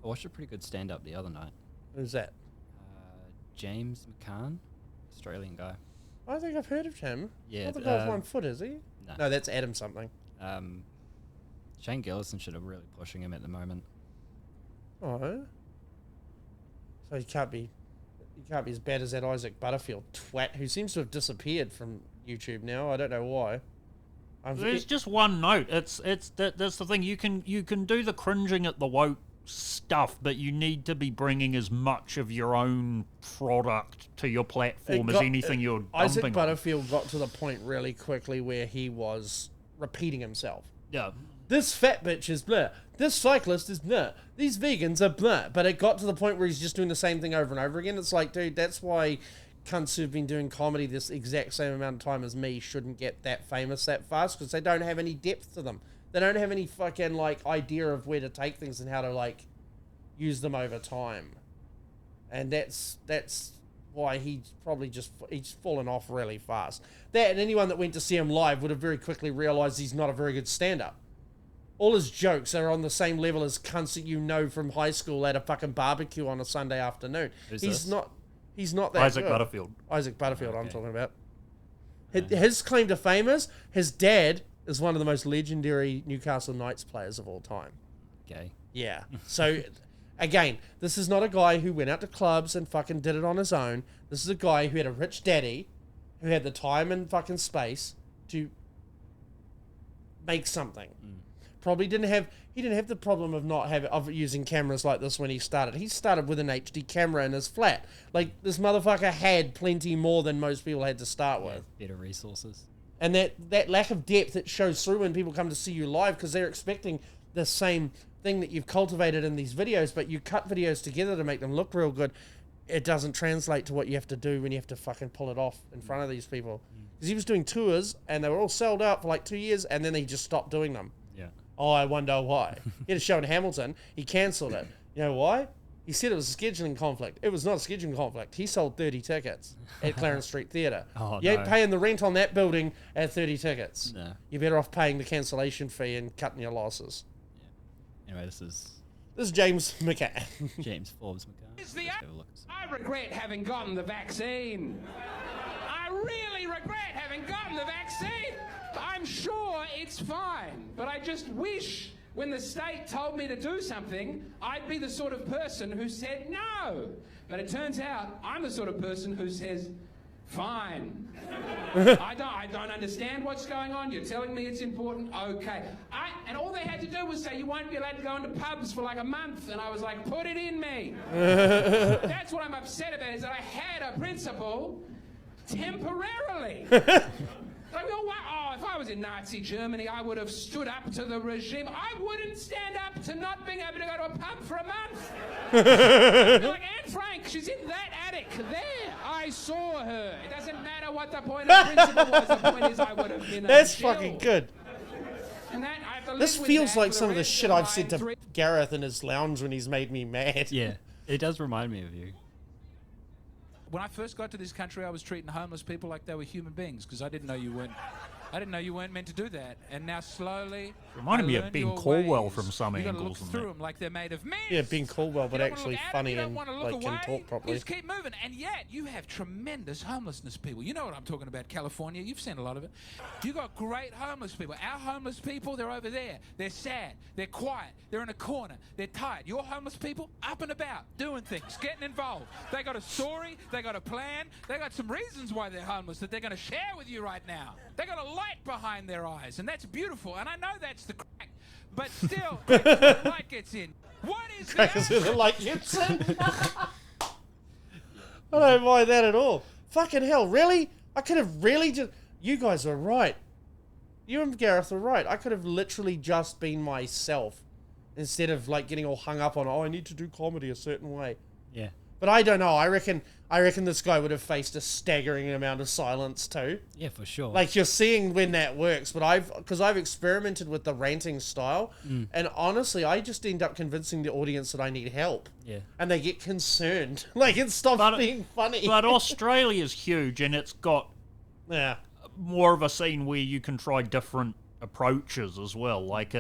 I watched a pretty good stand up the other night. Who's that? James McCann, Australian guy. I think I've heard of him. Yeah, Not the guy with 1 foot, is he? no. No, that's Adam something. Shane Gillison should have really pushing him at the moment. Oh. So he can't be as bad as that Isaac Butterfield twat who seems to have disappeared from YouTube now. I don't know why. There's just one note. That's the thing. You can do the cringing at the woke stuff, but you need to be bringing as much of your own product to your platform as anything you're dumping Isaac on. Butterfield got to the point really quickly where he was repeating himself. Yeah. This fat bitch is blah. This cyclist is blah. These vegans are blah. But it got to the point where he's just doing the same thing over and over again. It's like, dude, that's why cunts who've been doing comedy this exact same amount of time as me shouldn't get that famous that fast, because they don't have any depth to them. They don't have any fucking like idea of where to take things and how to like use them over time. And that's why he's probably he's fallen off really fast. That and anyone that went to see him live would have very quickly realized he's not a very good stand-up. All his jokes are on the same level as cunts that you know from high school at a fucking barbecue on a Sunday afternoon. Who's He's this? not that Isaac good. Butterfield. Isaac Butterfield, I'm Okay. talking about. His claim to fame is his dad is one of the most legendary Newcastle Knights players of all time. Gay. Yeah. So, again, this is not a guy who went out to clubs and fucking did it on his own. This is a guy who had a rich daddy, who had the time and fucking space to make something. Probably didn't have the problem of using cameras like this when he started. He started with an HD camera in his flat. Like, this motherfucker had plenty more than most people had to start with. Better resources. And that lack of depth, it shows through when people come to see you live, because they're expecting the same thing that you've cultivated in these videos, but you cut videos together to make them look real good. It doesn't translate to what you have to do when you have to fucking pull it off in front of these people. Because he was doing tours, and they were all sold out for like 2 years, and then he just stopped doing them. Yeah. Oh, I wonder why. He had a show in Hamilton. He cancelled it. You know why? He said it was a scheduling conflict. It was not a scheduling conflict. He sold 30 tickets at Clarence Street Theatre. Oh, You ain't no. paying the rent on that building at 30 tickets. No. You're better off paying the cancellation fee and cutting your losses. Anyway, this is This is James McCann. James Forbes McCann. Let's have a look. I regret having gotten the vaccine. I really regret having gotten the vaccine. I'm sure it's fine, but I just wish when the state told me to do something, I'd be the sort of person who said no. But it turns out I'm the sort of person who says, fine. I don't understand what's going on. You're telling me it's important. Okay. And all they had to do was say, you won't be allowed to go into pubs for like a month. And I was like, put it in me. That's what I'm upset about, is that I had a principle temporarily. Like, if I was in Nazi Germany, I would have stood up to the regime. I wouldn't stand up to not being able to go to a pub for a month. Like Anne Frank, she's in that attic there. I saw her. It doesn't matter what the point of principle was. The point is I would have been That's a Jill. fucking good. And that, I have to This live with feels that like for some of the rest shit of I've my said to Gareth in his lounge when he's made me mad. Yeah, it does remind me of you. When I first got to this country, I was treating homeless people like they were human beings because I didn't know you weren't. I didn't know you weren't meant to do that. And now slowly, Reminded I me of learned Ben your Caldwell ways. from some You gotta angles look and through that. them like they're made of men. Yeah, Ben Caldwell, but You don't wanna actually look at 'em, funny you don't and wanna look like can away. talk properly. You just keep moving, and yet you have tremendous homelessness people. You know what I'm talking about, California. You've seen a lot of it. You got great homeless people. Our homeless people, they're over there. They're sad. They're quiet. They're in a corner. They're tired. Your homeless people, up and about, doing things, getting involved. They got a story. They got a plan. They got some reasons why they're homeless that they're going to share with you right now. They got a light behind their eyes, and that's beautiful. And I know that's the crack, but still, the light gets in. What is Crackers that? with it like Gibson. I don't mind that at all. Fucking hell, really? I could have really just... You guys are right. You and Gareth are right. I could have literally just been myself instead of like getting all hung up on, I need to do comedy a certain way. Yeah. But I don't know. I reckon this guy would have faced a staggering amount of silence too. Yeah, for sure. Like, you're seeing when that works, but because I've experimented with the ranting style, and honestly, I just end up convincing the audience that I need help. Yeah. And they get concerned. Like, it stops being funny. But Australia's huge, and it's got yeah. more of a scene where you can try different approaches as well. Like,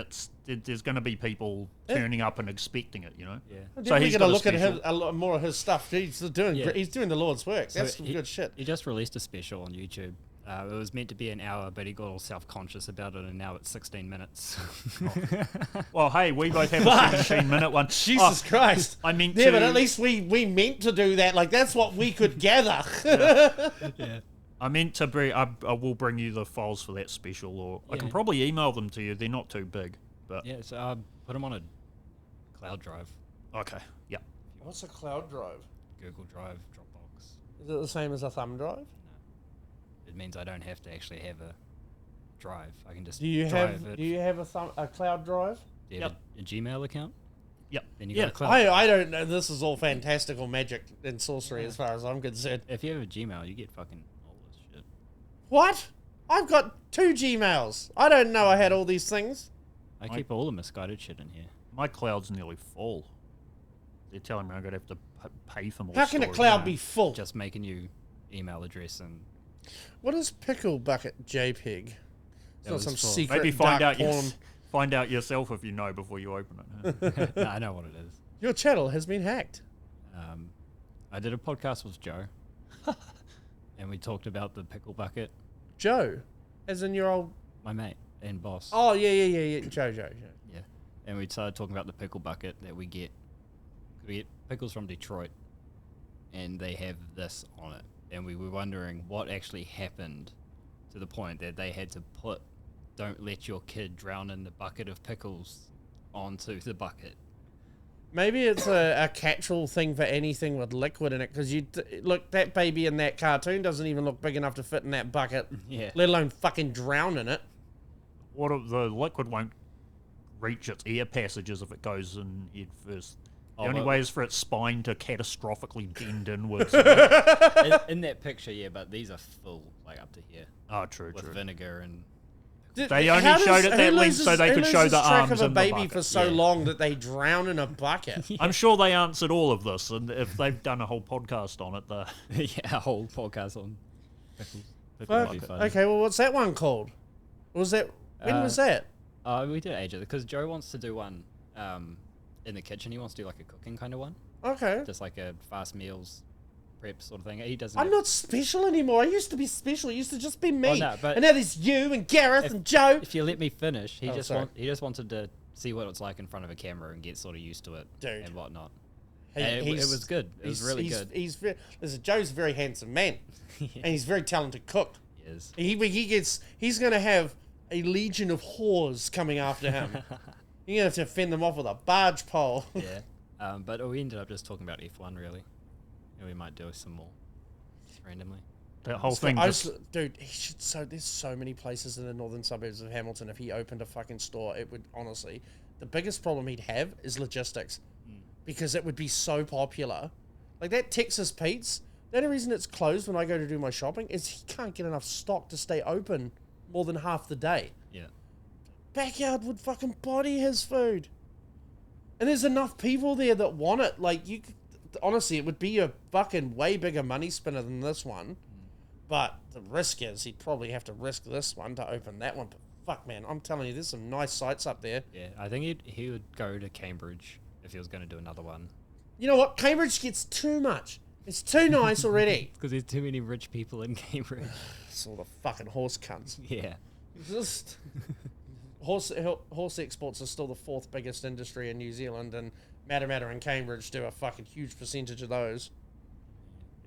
there's going to be people turning up and expecting it, you know. Yeah. So he's going to look at special- more of his stuff. He's doing Yeah. he's doing the Lord's work. So That's some good shit. He just released a special on YouTube. It was meant to be an hour, but he got all self-conscious about it, and now it's 16 minutes. Well, hey, we both have a 17-minute one. Jesus Christ. I meant Yeah, to... but at least we meant to do that. Like, that's what we could gather. Yeah. I meant to bring... I will bring you the files for that special, or I can probably email them to you. They're not too big, but... Yeah, so put them on a cloud drive. Okay, yeah. What's a cloud drive? Google Drive, Dropbox. Is it the same as a thumb drive? It means I don't have to actually have a drive. I can just Do you drive have it. a cloud drive? Do you have a Gmail account? Yep. Then you Yeah. got a cloud. I don't know. This is all fantastical magic and sorcery as far as I'm concerned. If you have a Gmail, you get fucking all this shit. What? I've got 2 Gmails. I don't know I had all these things. I keep all the misguided shit in here. My cloud's nearly full. They're telling me I'm going to have to pay for more How can a storage cloud now. be full? Just making you email address and What is Pickle Bucket JPEG? It's not was some for- secret Maybe find dark out, porn. find out yourself if you know before you open it. no, I know what it is. Your channel has been hacked. I did a podcast with Joe, and we talked about the pickle bucket. Joe, as in your old... My mate and boss. Oh, yeah. Joe. Yeah, and we started talking about the pickle bucket that we get. We get pickles from Detroit, and they have this on it. And we were wondering what actually happened to the point that they had to put "Don't let your kid drown in the bucket of pickles" onto the bucket. Maybe it's a catch-all thing for anything with liquid in it, because look, that baby in that cartoon doesn't even look big enough to fit in that bucket, Yeah. let alone fucking drown in it. What if the liquid won't reach its air passages if it goes in head first? The only way is for its spine to catastrophically bend inwards. in that picture, yeah, but these are full, like up to here. Oh, true. With vinegar and... They only showed it that length so they could show the arms of a and the baby bucket. for so long that they drown in a bucket. I'm sure they answered all of this, and if they've done a whole podcast on it, yeah, a whole podcast on pickles. Fuck. Okay, well, what's that one called? Was that... When was that? We did ages because Joe wants to do one in the kitchen. He wants to do like a cooking kind of one. Okay. Just like a fast meals prep sort of thing. He doesn't. I'm not special anymore. I used to be special. It used to just be me. Oh, no, but and now there's you and Gareth and Joe. If you let me finish, he sorry. he just wanted to see what it's like in front of a camera and get sort of used to it and whatnot. And it was good. It was really good. Listen, Joe's a very handsome man, and he's a very talented cook. He is. He's going to have a legion of whores coming after him. You're going to have to fend them off with a barge pole. Yeah. But we ended up just talking about F1 really. And we might do some more randomly. That whole thing. Dude, he should. There's so many places in the northern suburbs of Hamilton. If he opened a fucking store, it would honestly. The biggest problem he'd have is logistics, because it would be so popular. Like that Texas Pete's. The only reason it's closed when I go to do my shopping is he can't get enough stock to stay open more than half the day. Yeah. Backyard would fucking body his food. And there's enough people there that want it. Like, honestly, it would be a fucking way bigger money spinner than this one. But the risk is he'd probably have to risk this one to open that one. But fuck, man, I'm telling you, there's some nice sites up there. Yeah, I think he would go to Cambridge if he was going to do another one. You know what? Cambridge gets too much. It's too nice already. Because there's too many rich people in Cambridge. It's all the fucking horse cunts. Yeah. Just horse exports are still the 4th biggest industry in New Zealand, and Matter and Cambridge do a fucking huge percentage of those.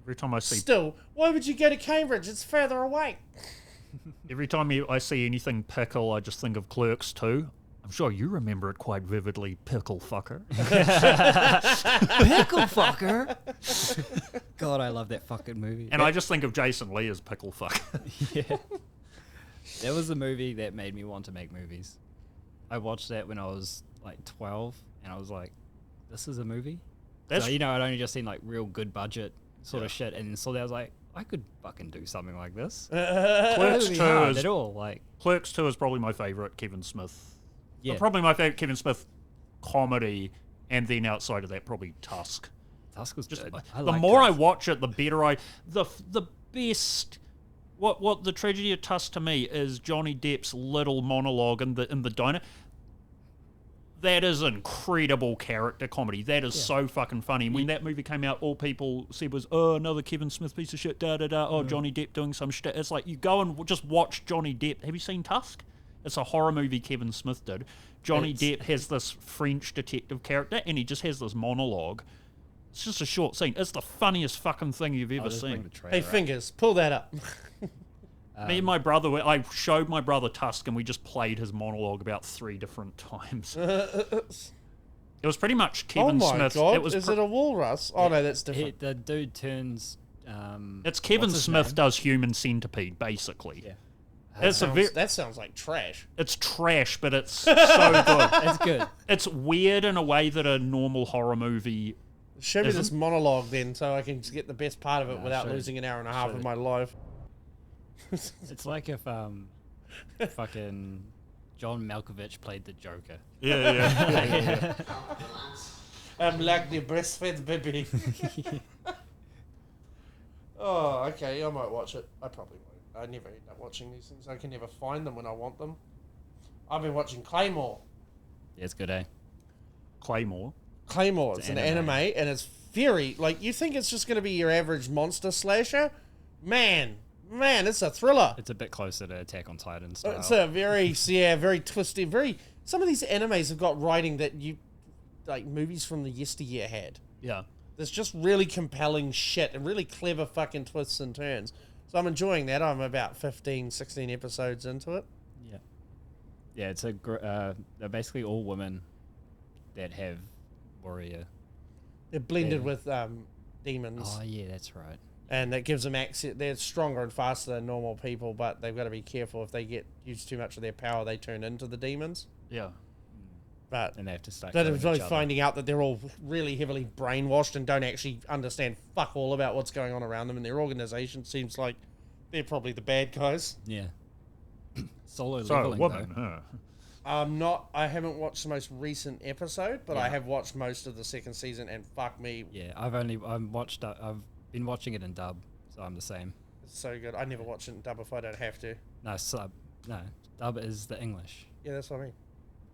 Every time I see... Still, why would you go to Cambridge? It's further away. Every time I see anything pickle, I just think of Clerks 2. I'm sure you remember it quite vividly, pickle fucker. Pickle fucker? God, I love that fucking movie. And I just think of Jason Lee as pickle fucker. Yeah. That was the movie that made me want to make movies. I watched that when I was like 12, and I was like, this is a movie? So, I'd only just seen like real good budget sort of shit, and saw that I was like, I could fucking do something like this. Clerks 2 at all. Like, Clerks 2 is probably my favourite Kevin Smith. Yeah. Probably my favourite Kevin Smith comedy, and then outside of that, probably Tusk. Tusk was just good. The more I watch it, the better the best. What the tragedy of Tusk to me is Johnny Depp's little monologue in the diner. That is incredible character comedy. That is so fucking funny. And when that movie came out, all people said was, oh, another Kevin Smith piece of shit, da-da-da. Oh, Johnny Depp doing some shit. It's like, you go and just watch Johnny Depp. Have you seen Tusk? It's a horror movie Kevin Smith did. Johnny Depp has this French detective character, and he just has this monologue. It's just a short scene. It's the funniest fucking thing you've ever seen. Hey, Fingers, pull that up. Me and my brother, I showed my brother Tusk, and we just played his monologue about 3 different times. It was pretty much Kevin Smith. Oh my God, is it a walrus? Oh no, that's different. The dude turns... it's Kevin Smith does Human Centipede, basically. Yeah. That sounds like trash. It's trash, but it's so good. It's good. It's weird in a way that a normal horror movie Show me this monologue then, so I can get the best part of it without losing an hour and a half of my life. It's like if fucking John Malkovich played the Joker. Yeah. I'm like the breastfed baby. Oh, okay, I might watch it. I probably won't. I never end up watching these things. I can never find them when I want them. I've been watching Claymore. Yeah, it's good, eh? Claymore? Claymore. It's an anime, and it's very, like, you think it's just going to be your average monster slasher? Man, it's a thriller. It's a bit closer to Attack on Titan style. It's a very, very twisted, some of these animes have got writing that like, movies from the yesteryear had. Yeah. There's just really compelling shit and really clever fucking twists and turns. So I'm enjoying that. I'm about 15, 16 episodes into it. Yeah. Yeah, it's they're basically all women that have warrior. They're blended with demons. Oh, yeah, that's right. And that gives them access. They're stronger and faster than normal people, but they've got to be careful. If they use too much of their power, they turn into the demons. Yeah. But and they have to start they're really finding out that they're all really heavily brainwashed and don't actually understand fuck all about what's going on around them, and their organization seems like they're probably the bad guys. Yeah. Solo so leveling, woman, though. I haven't watched the most recent episode, but I have watched most of the second season, and fuck me. Yeah, I've been watching it in dub, so I'm the same. It's so good. I never watch it in dub if I don't have to. No, dub is the English. Yeah, that's what I mean.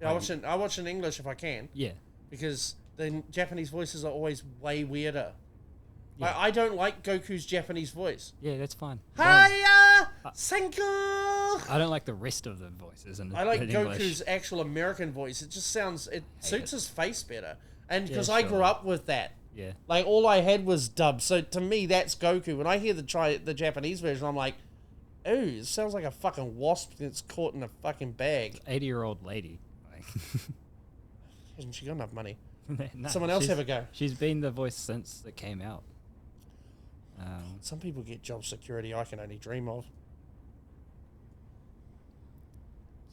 Yeah, I watch in English if I can. Yeah. Because the Japanese voices are always way weirder. Yeah. I don't like Goku's Japanese voice. Yeah, that's fine. Hiya! Senku! I don't like the rest of the voices in I like in Goku's English. actual American voice. It just sounds... It suits his face better. And because Yeah, I sure. grew up with that. Yeah. Like, all I had was dub. So, to me, that's Goku. When I hear the Japanese version, I'm like, ooh, it sounds like a fucking wasp that's caught in a fucking bag. 80-year-old lady. Hasn't she got enough money? No, Someone else have a go. She's been the voice since it came out. Some people get job security I can only dream of.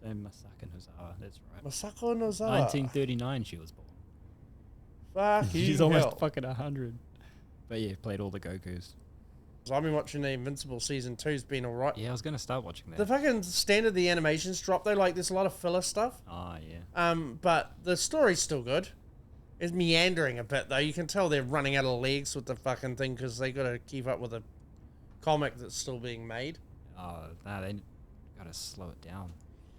Same Masako Nozawa, that's right. Masako Nozawa. 1939 she was born. Fuck you. She's almost fucking 100. But yeah, played all the Gokus. So I've been watching the Invincible season 2's been alright. Yeah, I was gonna start watching that. The fucking standard the animations drop though, like there's a lot of filler stuff. Oh yeah. But the story's still good. It's meandering a bit though. You can tell they're running out of legs with the fucking thing because they got to keep up with a comic that's still being made. Oh no, they gotta slow it down.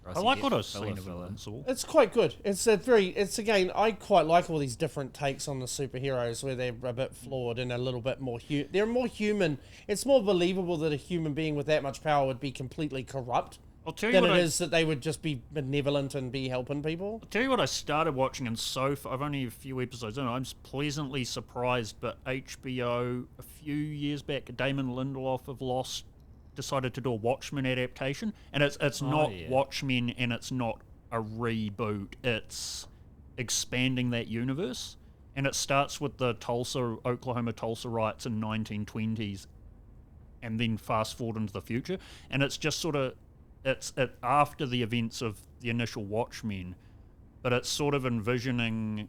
I like what I've seen of Invincible. It's quite good. It's again, I quite like all these different takes on the superheroes where they're a bit flawed and a little bit more they're more human. It's more believable that a human being with that much power would be completely corrupt than it is that they would just be benevolent and be helping people. I'll tell you what I started watching, and so far, I've only a few episodes in. I'm pleasantly surprised, but HBO, a few years back, Damon Lindelof of Lost decided to do a Watchmen adaptation, and it's not Watchmen, and it's not a reboot. It's expanding that universe, and it starts with the Oklahoma Tulsa riots in 1920s, and then fast forward into the future, and it's just sort of it's after the events of the initial Watchmen, but it's sort of envisioning.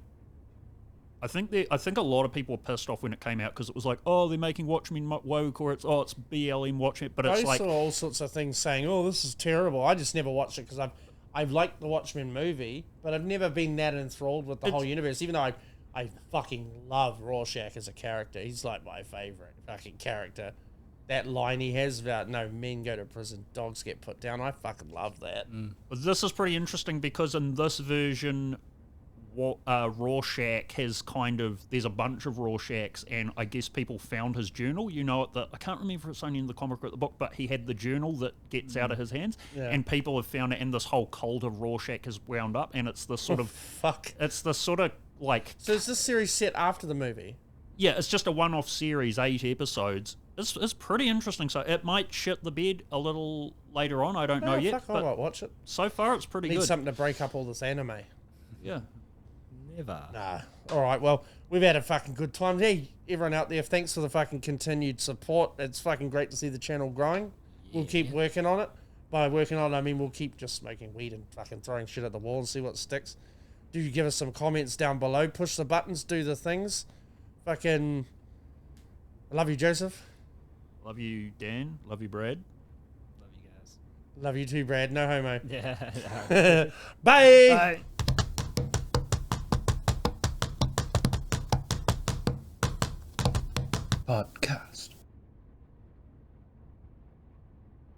I think a lot of people were pissed off when it came out because it was like, oh, they're making Watchmen woke, or it's BLM Watchmen, but it's I saw all sorts of things saying, oh, this is terrible. I just never watched it because I've liked the Watchmen movie, but I've never been that enthralled with the whole universe. Even though I fucking love Rorschach as a character, he's like my favorite fucking character. That line he has about no men go to prison, dogs get put down. I fucking love that. But this is pretty interesting because in this version, Rorschach has there's a bunch of Rorschachs, and I guess people found his journal. You know, I can't remember if it's only in the comic or the book, but he had the journal that gets out of his hands, and people have found it, and this whole cult of Rorschach has wound up, and it's this sort of it's the sort of like. So is this series set after the movie? Yeah, it's just a one-off series, 8 episodes. It's pretty interesting. So it might shit the bed a little later on. I don't know yet. I might watch it. So far, it's pretty good. Need something to break up all this anime. Yeah. Never. Nah. All right. Well, we've had a fucking good time. Hey, everyone out there, thanks for the fucking continued support. It's fucking great to see the channel growing. We'll keep working on it. By working on it, I mean we'll keep just smoking weed and fucking throwing shit at the wall and see what sticks. Do give us some comments down below. Push the buttons. Do the things. Fucking. I love you, Joseph. Love you, Dan. Love you, Brad. Love you guys. Love you too, Brad. No homo. Yeah. Bye. Podcast.